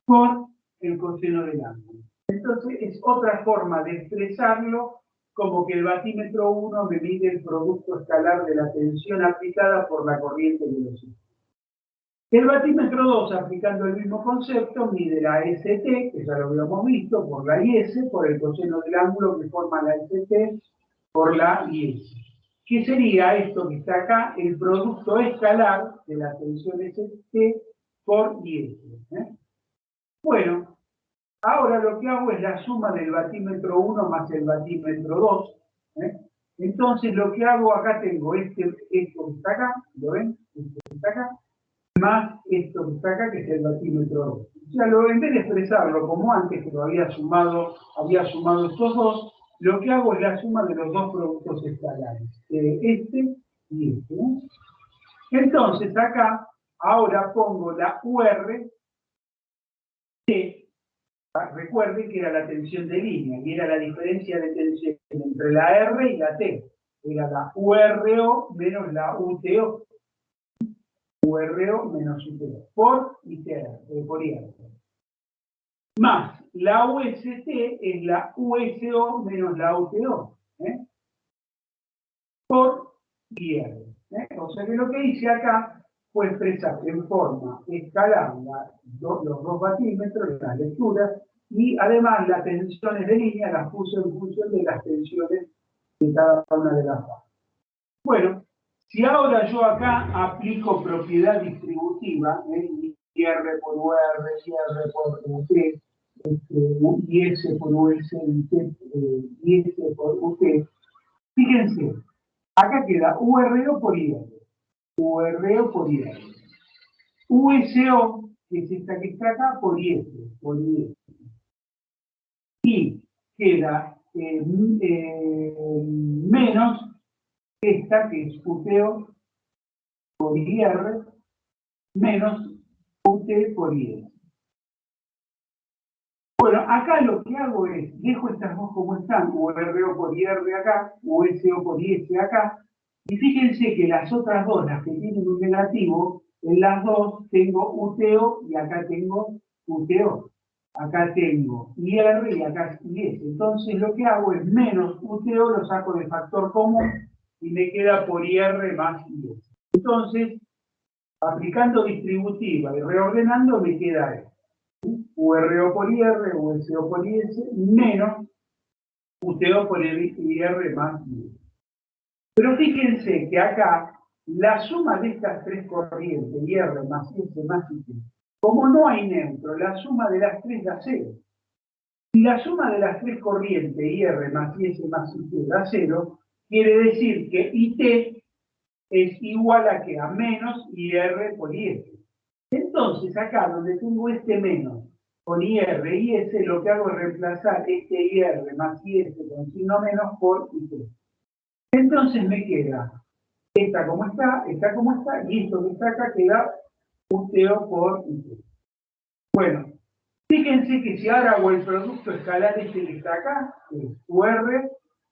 [SPEAKER 1] por el coseno del ángulo. Entonces, es otra forma de expresarlo, como que el batímetro 1 me mide el producto escalar de la tensión aplicada por la corriente de velocidad. El batímetro 2, aplicando el mismo concepto, mide la ST, que ya lo habíamos visto, por la IS, por el coseno del ángulo que forma la ST, por la IS. ¿Qué sería esto que está acá? El producto escalar de la tensión ST por IS. Bueno, ahora lo que hago es la suma del batímetro 1 más el batímetro 2. Entonces lo que hago acá tengo esto que está acá, ¿lo ven? Esto que está acá, más esto que está acá, que es el batímetro 2. O sea, en vez de expresarlo como antes, que lo había sumado estos dos, lo que hago es la suma de los dos productos escalares, este y este. Entonces acá, ahora pongo la UR, recuerden que era la tensión de línea, y era la diferencia de tensión entre la R y la T. Era la URO menos la UTO. URO menos UTO. Por ITR, por IR. Más la UST es la USO menos la UTO. Por IR. O sea que lo que hice acá fue expresar en forma escalar los dos batímetros, las lecturas, y además las tensiones de línea las puse en función de las tensiones de cada una de las fases. Bueno, si ahora yo acá aplico propiedad distributiva, IR por UR, IR por UT, IS por US, IS por UT, fíjense, acá queda URO por IR, URO por IR, USO, que es esta que está acá, por IS, por IS. Y queda menos esta que es UTO por IR menos UT por IS. Bueno, acá lo que hago es, dejo estas dos como están, URO por IR acá, USO por IS acá, y fíjense que las otras dos, las que tienen un negativo, en las dos tengo UTO y acá tengo UTO. Acá tengo IR y acá IS. Entonces lo que hago es menos UTO, lo saco de factor común y me queda por IR más IS. Entonces, aplicando distributiva y reordenando me queda esto. URO por IR, USO por IS, menos UTO por IR más IS. Pero fíjense que acá la suma de estas tres corrientes, IR más S más IT, como no hay neutro, la suma de las tres da 0. Si la suma de las tres corrientes, IR más S más IT, da 0, quiere decir que IT es igual a que a menos IR por IS. Entonces, acá donde tengo este menos con IR y S, lo que hago es reemplazar este IR más IS con signo menos por IT. Entonces me queda esta como está, y esto que está acá queda UTO por IT. Bueno, fíjense que si ahora hago el producto escalar este que está acá, es UR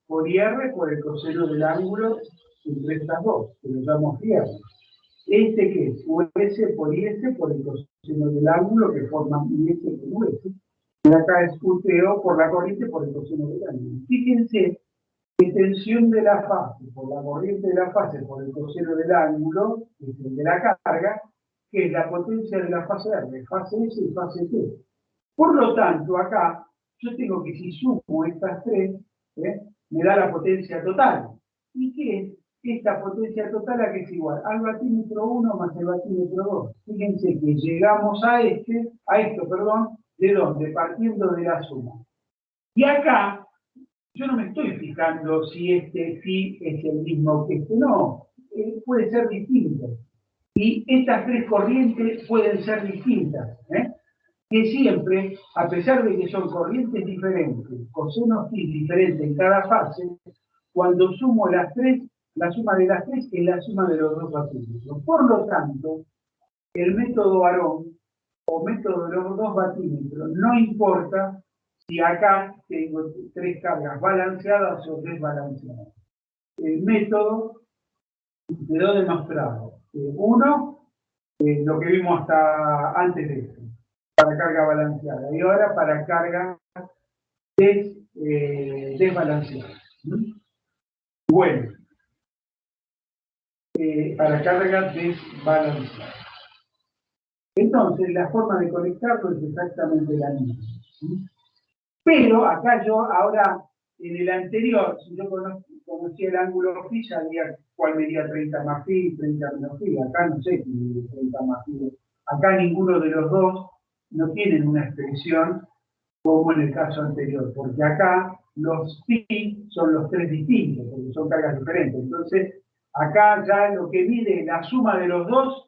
[SPEAKER 1] por IR por el coseno del ángulo entre estas dos, que lo llamo IR. Este que es US por IS por el coseno del ángulo que forma IS con US. Y acá es UTO por la corriente por el coseno del ángulo. Fíjense que tensión de la fase por la corriente de la fase por el coseno del ángulo, que es el de la carga, que es la potencia de la fase R, fase S y fase T. Por lo tanto, acá yo tengo que si sumo estas tres, me da la potencia total. ¿Y qué es esta potencia total? A que es igual al batímetro 1 más el batímetro 2. Fíjense que llegamos a esto, ¿de dónde? Partiendo de la suma. Y acá, yo no me estoy fijando si este phi es el mismo que este, no. Puede ser distinto. Y estas tres corrientes pueden ser distintas. Que siempre, a pesar de que son corrientes diferentes, cosenos phi diferentes en cada fase, cuando sumo las tres, la suma de las tres es la suma de los dos batímetros. Por lo tanto, el método Arón o método de los dos batímetros no importa si acá tengo tres cargas balanceadas o desbalanceadas. El método quedó demostrado. Uno, lo que vimos hasta antes de esto, para carga balanceada, y ahora para carga desbalanceada. Bueno, para carga desbalanceada. Entonces, la forma de conectarlo es exactamente la misma. Pero acá yo ahora, en el anterior, si yo conocía el ángulo phi, sabía cuál medía 30 más phi, 30 menos phi. Acá no sé si mide 30 más phi. Acá ninguno de los dos no tienen una expresión como en el caso anterior, porque acá los phi son los tres distintos, porque son cargas diferentes. Entonces, acá ya lo que mide la suma de los dos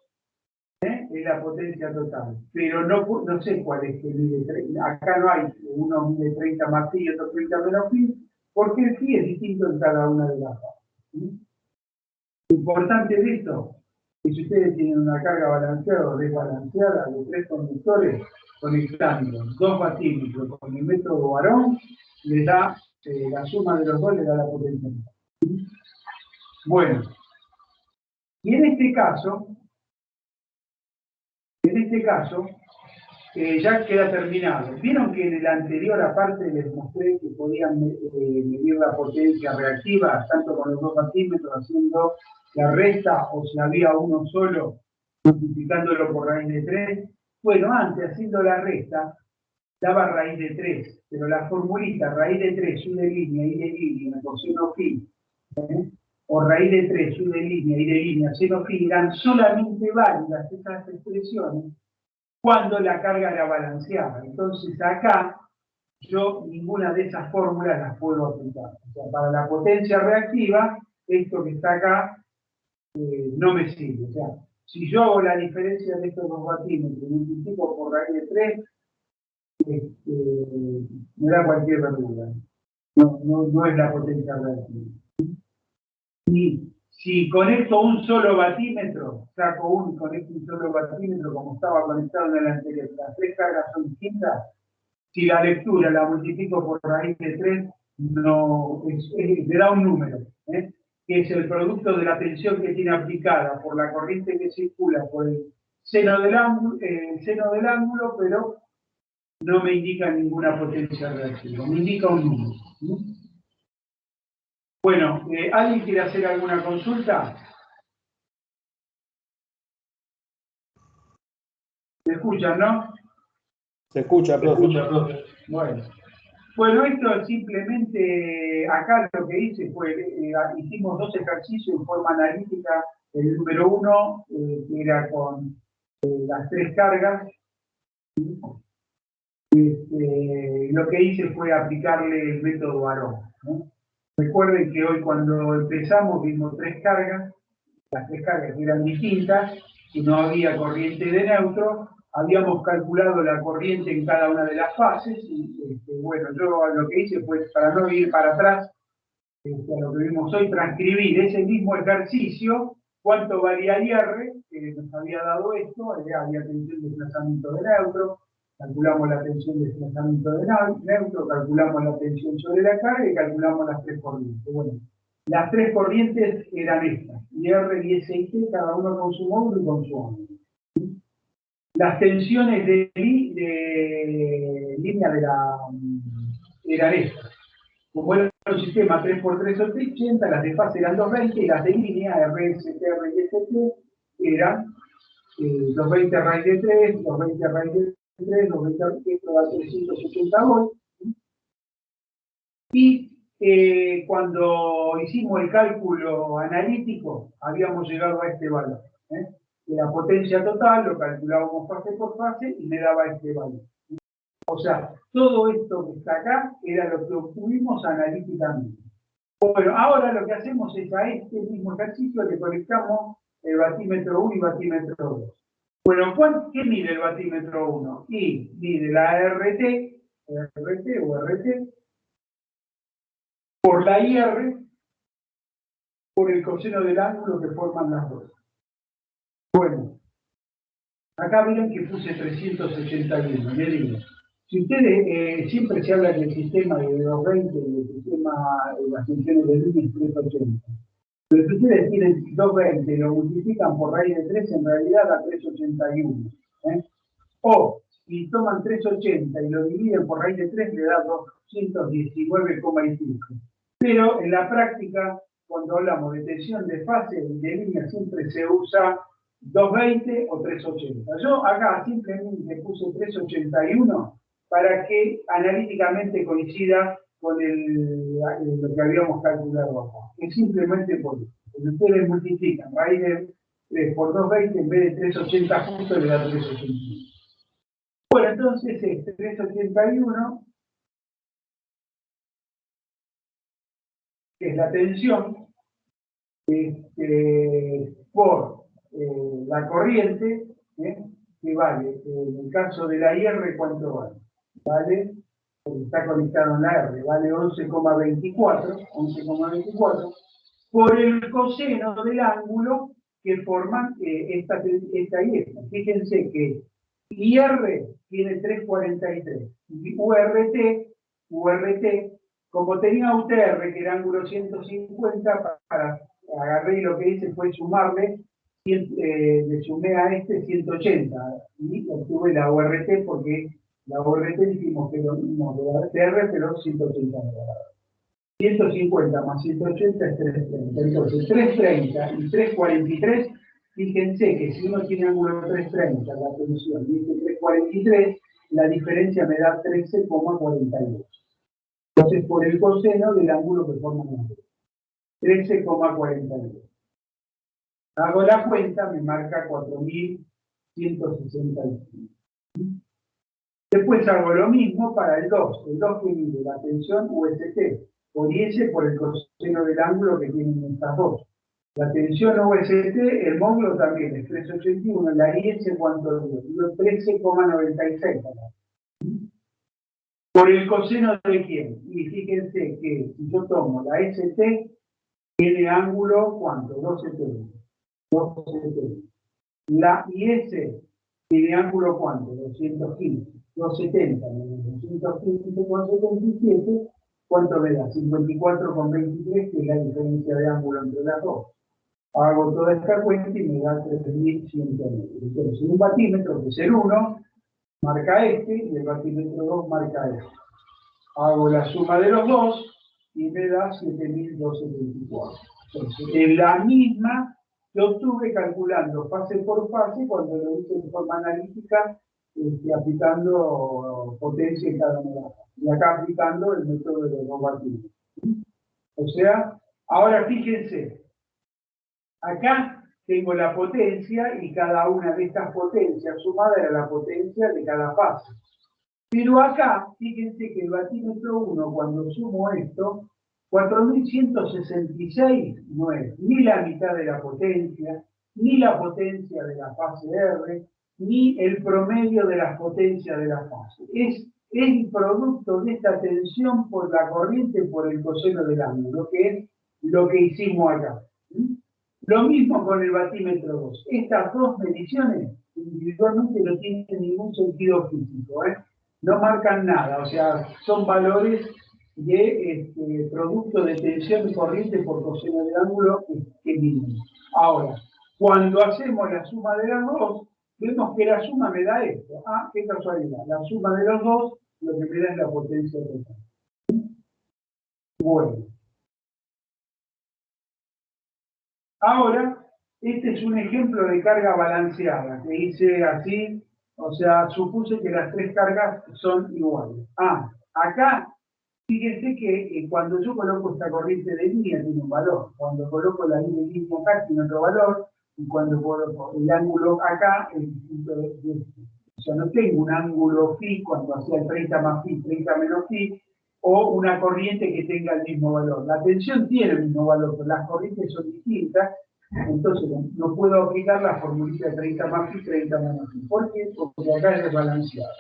[SPEAKER 1] es la potencia total, pero no sé cuál es que mide 30. Acá no hay, uno mide 30 más phi y otro 30 menos phi, porque el phi es distinto en cada una de las fases. Lo importante de esto es que si ustedes tienen una carga balanceada o desbalanceada de tres conductores, conectando dos batímetros con el método Arón, les da la suma de los dos, le da la potencia total. Bueno, y en este caso, ya queda terminado. Vieron que en el anterior, aparte, les mostré que podían medir la potencia reactiva, tanto con los dos batímetros, haciendo la resta, o si había uno solo, multiplicándolo por raíz de 3. Bueno, antes, haciendo la resta, daba raíz de 3, pero la formulita raíz de 3, y de línea, coseno phi, o raíz de 3, y de línea, seno phi, eran solamente válidas esas expresiones cuando la carga era balanceada. Entonces acá yo ninguna de esas fórmulas las puedo aplicar. O sea, para la potencia reactiva, esto que está acá no me sirve. O sea, si yo hago la diferencia de estos dos batímetros y multiplico por raíz de 3, me da cualquier verdura. No es la potencia reactiva. Y si conecto un solo batímetro, saco uno y conecto un solo batímetro como estaba conectado en el anterior, las tres cargas son distintas, si la lectura la multiplico por raíz de 3, le da un número, que es el producto de la tensión que tiene aplicada por la corriente que circula por el seno del ángulo, pero no me indica ninguna potencia reactiva, me indica un número. Bueno, ¿alguien quiere hacer alguna consulta? ¿Se escuchan, no?
[SPEAKER 2] Se escucha, profe.
[SPEAKER 1] Bueno. Bueno, esto simplemente, acá lo que hice fue, hicimos 2 ejercicios en forma analítica. El número 1, que era con las 3 cargas. Lo que hice fue aplicarle el método aroma, ¿no? Recuerden que hoy cuando empezamos vimos 3 cargas, las 3 cargas eran distintas y no había corriente de neutro. Habíamos calculado la corriente en cada una de las fases y bueno, yo lo que hice fue, para no ir para atrás a lo que vimos hoy, transcribir ese mismo ejercicio, cuánto valía el IR, que nos había dado esto, había tensión de desplazamiento de neutro, calculamos la tensión de desplazamiento de neutro, calculamos la tensión sobre la carga y calculamos las 3 corrientes. Bueno, las 3 corrientes eran estas, IR, IS y T, cada uno con su módulo y con su ángulo. Las tensiones de línea eran estas. Como era un sistema 3x3 o 380, las de fase eran 220 y las de línea, RST, RST, eran 220 raíz de 3, 220 raíz de 3, 220 raíz de 380 volts. Y cuando hicimos el cálculo analítico, habíamos llegado a este valor. La potencia total lo calculábamos fase por fase y me daba este valor. O sea, todo esto que está acá era lo que obtuvimos analíticamente. Bueno, ahora lo que hacemos es a este mismo ejercicio le conectamos el batímetro 1 y batímetro 2. Bueno, ¿qué mide el batímetro 1? Y mide la RT o RT por la IR por el coseno del ángulo que forman las dos. Bueno, acá miren que puse 381, le digo. Si ustedes, siempre se habla del sistema de 220, del sistema de las tensiones de línea es 380. Pero si ustedes tienen 220 y lo multiplican por raíz de 3, en realidad da 381. O si toman 380 y lo dividen por raíz de 3, le da 219,5. Pero en la práctica, cuando hablamos de tensión de fase de línea, siempre se usa 220 o 380. Yo acá simplemente puse 381 para que analíticamente coincida con lo que habíamos calculado acá. Es simplemente por eso. Si ustedes multiplican raíz de 3 por 220, en vez de 380 justo le da 381. Bueno, entonces es 381, que es la tensión, por la corriente, que vale, en el caso de la IR, ¿cuánto vale? Vale, porque está conectado en la R, vale 11,24 por el coseno del ángulo que forman esta y esta. Fíjense que IR tiene 3,43 y URT, como tenía UTR, que era ángulo 150, para agarré y lo que hice fue sumarle, le sumé a este 180 y obtuve la URT porque la URT dijimos que lo mismo de la UTR, pero 180 grados. 150 más 180 es 330. Entonces, 330 y 343, fíjense que si uno tiene ángulo 330, la tensión, y este 343, la diferencia me da 13,42. Entonces, por el coseno del ángulo que forman las dos. 13,42. Hago la cuenta, me marca 4.165. Después hago lo mismo para el 2. El 2 que mide la tensión UST por IS por el coseno del ángulo que tienen estas dos. La tensión UST, el módulo también es 381. La IS, ¿cuánto dio? Dio 13,96. ¿Por el coseno de quién? Y fíjense que si yo tomo la ST, tiene ángulo, ¿cuánto? 270. 270. La IS tiene ángulo, ¿cuánto? 215. 270 menos 215,77, ¿cuánto me da? 54,23, que es la diferencia de ángulo entre las dos. Hago toda esta cuenta y me da 3.109. Entonces, un batímetro, que es el 1, marca este, y el batímetro 2 marca este. Hago la suma de los dos y me da 7.274. Entonces, en la misma, yo estuve calculando fase por fase cuando lo hice en forma analítica aplicando potencia en cada una de las fases. Y acá aplicando el método de los dos vatimetros. O sea, ahora fíjense, acá tengo la potencia y cada una de estas potencias sumada era la potencia de cada fase. Pero acá, fíjense que el batímetro 1, cuando sumo esto, 4166 no es ni la mitad de la potencia, ni la potencia de la fase R, ni el promedio de las potencias de la fase. Es el producto de esta tensión por la corriente por el coseno del ángulo, que es lo que hicimos acá. Lo mismo con el batímetro 2. Estas dos mediciones individualmente no tienen ningún sentido físico, no marcan nada, o sea, son valores de producto de tensión y corriente por coseno del ángulo que miden. Ahora, cuando hacemos la suma de las dos, vemos que la suma me da esto. Ah, qué casualidad. La suma de los dos lo que me da es la potencia total. Bueno. Ahora, este es un ejemplo de carga balanceada, que hice así, o sea, supuse que las tres cargas son iguales. Ah, acá, fíjense que cuando yo coloco esta corriente de línea tiene un valor, cuando coloco la línea acá tiene otro valor, y cuando coloco el ángulo acá es distinto de este. O sea, no tengo un ángulo phi cuando hacía el 30 más phi, 30 menos phi, o una corriente que tenga el mismo valor. La tensión tiene el mismo valor, pero las corrientes son distintas, entonces no puedo aplicar la formulita de 30 más phi, 30 menos phi. ¿Por qué? Porque acá es desbalanceado.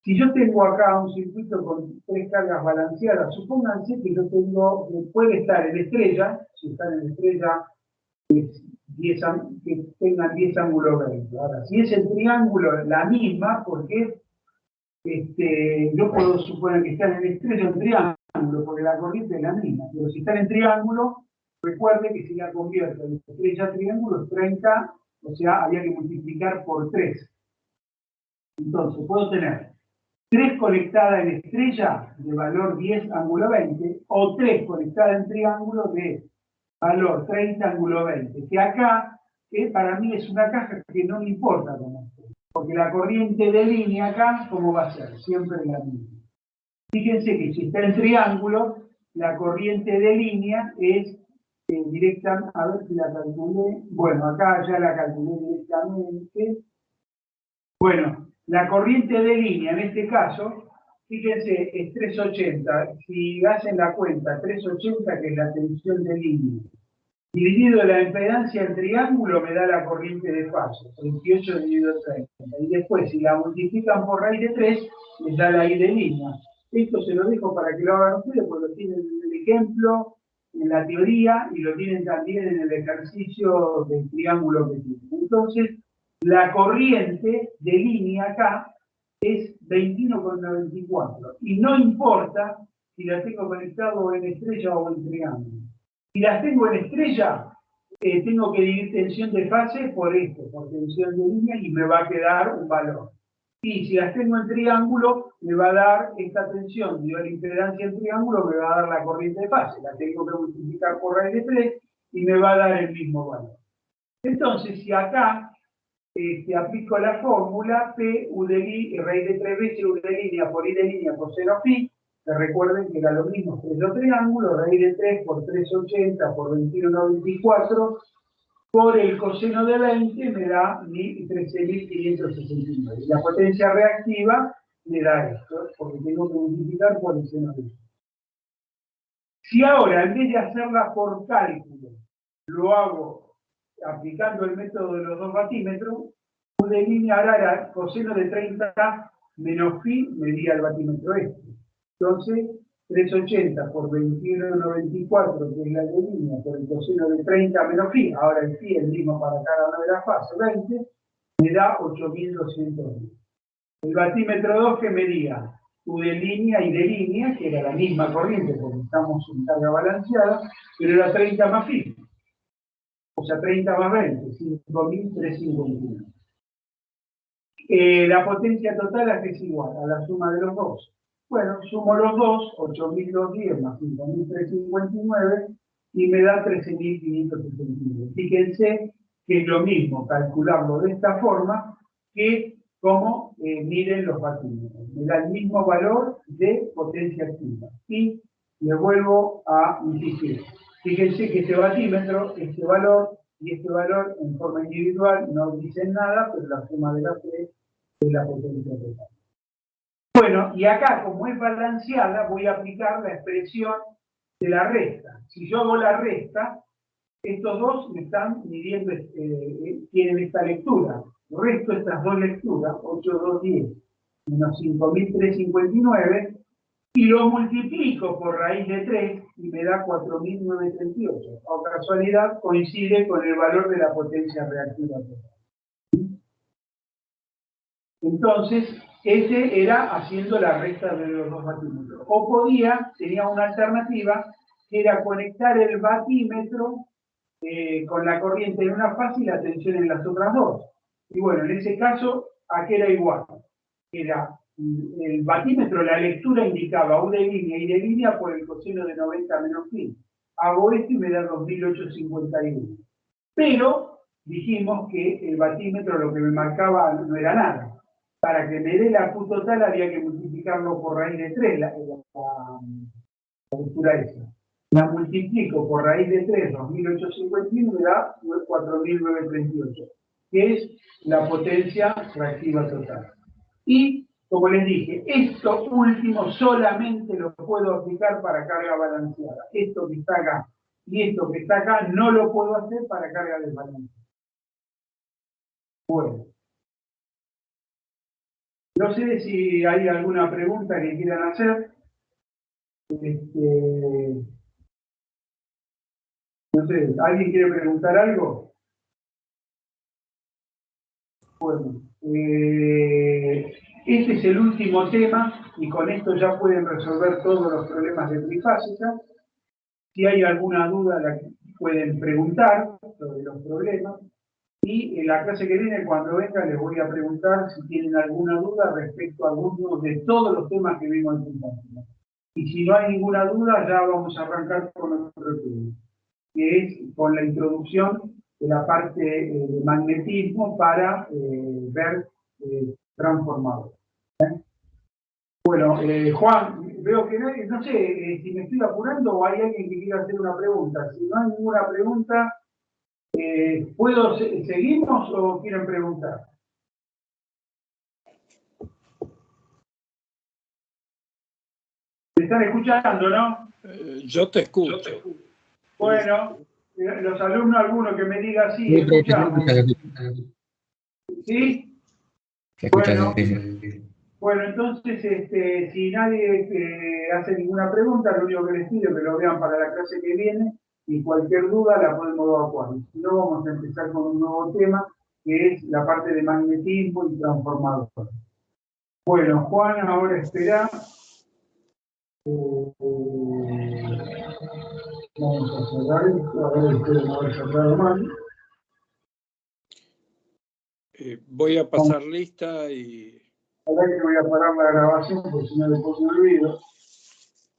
[SPEAKER 1] Si yo tengo acá un circuito con tres cargas balanceadas, supónganse que yo tengo, puede estar en estrella, si están en estrella, que tengan 10 ángulos 20. Ahora, si es el triángulo la misma, porque yo puedo suponer que están en estrella en triángulo, porque la corriente es la misma, pero si están en triángulo, recuerde que si la convierto en estrella a triángulo es 30, o sea, había que multiplicar por 3. Entonces, puedo tener 3 conectadas en estrella de valor 10 ángulo 20, o 3 conectadas en triángulo de valor 30 ángulo 20, que acá, para mí es una caja que no me importa cómo esté, porque la corriente de línea acá, ¿cómo va a ser? Siempre la misma. Fíjense que si está en triángulo, la corriente de línea es directa, a ver si la calculé, bueno, acá ya la calculé directamente. Bueno, la corriente de línea en este caso, fíjense, es 380. Si hacen la cuenta, 380 que es la tensión de línea, dividido la impedancia en triángulo me da la corriente de fase, 38 dividido 30. Y después, si la multiplican por raíz de 3, les da la I de línea. Esto se lo dejo para que lo hagan ustedes, porque lo tienen en el ejemplo, en la teoría, y lo tienen también en el ejercicio del triángulo que tienen. Entonces, la corriente de línea acá es 21,94. Y no importa si la tengo conectado en estrella o en triángulo. Si las tengo en estrella, tengo que dividir tensión de fase por esto, por tensión de línea, y me va a quedar un valor. Y si las tengo en triángulo, me va a dar esta tensión, digo, la impedancia en triángulo, me va a dar la corriente de fase. La tengo que multiplicar por raíz de 3 y me va a dar el mismo valor. Entonces, si acá aplico la fórmula P, U de línea, raíz de 3 veces U de línea por I de línea por 0 phi, que recuerden que era lo mismo estrella triángulo, raíz de 3 por 380 por 21,94, por el coseno de 20 me da 13.569. Y la potencia reactiva me da esto, porque tengo que multiplicar por el seno de 20. Si ahora, en vez de hacerla por cálculo, lo hago aplicando el método de los dos batímetros, U de línea ahora coseno de 30 menos phi medía el batímetro este. Entonces, 380 por 21,94, que es la de línea, por el coseno de 30 menos phi, ahora el phi es el mismo para cada una de las fases, 20, me da 8.210. El batímetro 2 que medía U de línea y de línea, que era la misma corriente, porque estamos en carga balanceada, pero era 30 más phi. O sea, 30 más 20, 5.351. La potencia total es igual a la suma de los dos. Bueno, sumo los dos, 8.210 más 5.359, y me da 13.569. Fíjense que es lo mismo calcularlo de esta forma que cómo miden los batímetros. Me da el mismo valor de potencia activa. Y le vuelvo a insistir. Fíjense que este batímetro, este valor y este valor en forma individual no dicen nada, pero la suma de las tres es la potencia total. Bueno, y acá, como es balanceada, voy a aplicar la expresión de la resta. Si yo hago la resta, estos dos me están midiendo, tienen esta lectura. Resto estas dos lecturas, 8, 2, 10, menos 5.359, y lo multiplico por raíz de 3 y me da 4.938. O casualidad coincide con el valor de la potencia reactiva total. Entonces, ese era haciendo la resta de los dos batímetros. O tenía una alternativa, que era conectar el batímetro con la corriente en una fase y la tensión en las otras dos. Y bueno, en ese caso, aquí era igual. Era el batímetro, la lectura indicaba U de línea y de línea por el coseno de 90 menos pi. Hago esto y me da 2.851. Pero dijimos que el batímetro lo que me marcaba no era nada. Para que me dé la Q total había que multiplicarlo por raíz de 3, la lectura esa. La multiplico por raíz de 3, 2.851, me da 4.938, que es la potencia reactiva total. Y, como les dije, esto último solamente lo puedo aplicar para carga balanceada. Esto que está acá y esto que está acá no lo puedo hacer para carga desbalanceada. Bueno. No sé si hay alguna pregunta que quieran hacer. No sé, ¿alguien quiere preguntar algo? Bueno, este es el último tema y con esto ya pueden resolver todos los problemas de trifásica. Si hay alguna duda, la pueden preguntar sobre los problemas. Y en la clase que viene, cuando venga, les voy a preguntar si tienen alguna duda respecto a alguno de todos los temas que vimos en trifásica. Y si no hay ninguna duda, ya vamos a arrancar con otro tema, que es con la introducción de la parte de magnetismo para ver transformadores. Bueno, Juan, veo que no sé si me estoy apurando o hay alguien que quiera hacer una pregunta. Si no hay ninguna pregunta, ¿seguimos o quieren preguntar? ¿Me están escuchando, no?
[SPEAKER 4] Yo te escucho.
[SPEAKER 1] Bueno, los alumnos, alguno que me diga sí, escuchamos. ¿Sí? Bueno, entonces, si nadie hace ninguna pregunta, lo único que les pido es que lo vean para la clase que viene y cualquier duda la podemos evacuar. Si no, vamos a empezar con un nuevo tema, que es la parte de magnetismo y transformador. Bueno, Juan, ahora espera. Vamos a cerrar esto, a ver, espero no haber cerrado mal.
[SPEAKER 4] Voy a pasar lista y...
[SPEAKER 1] Ahora que voy a parar la grabación porque si no después me olvido.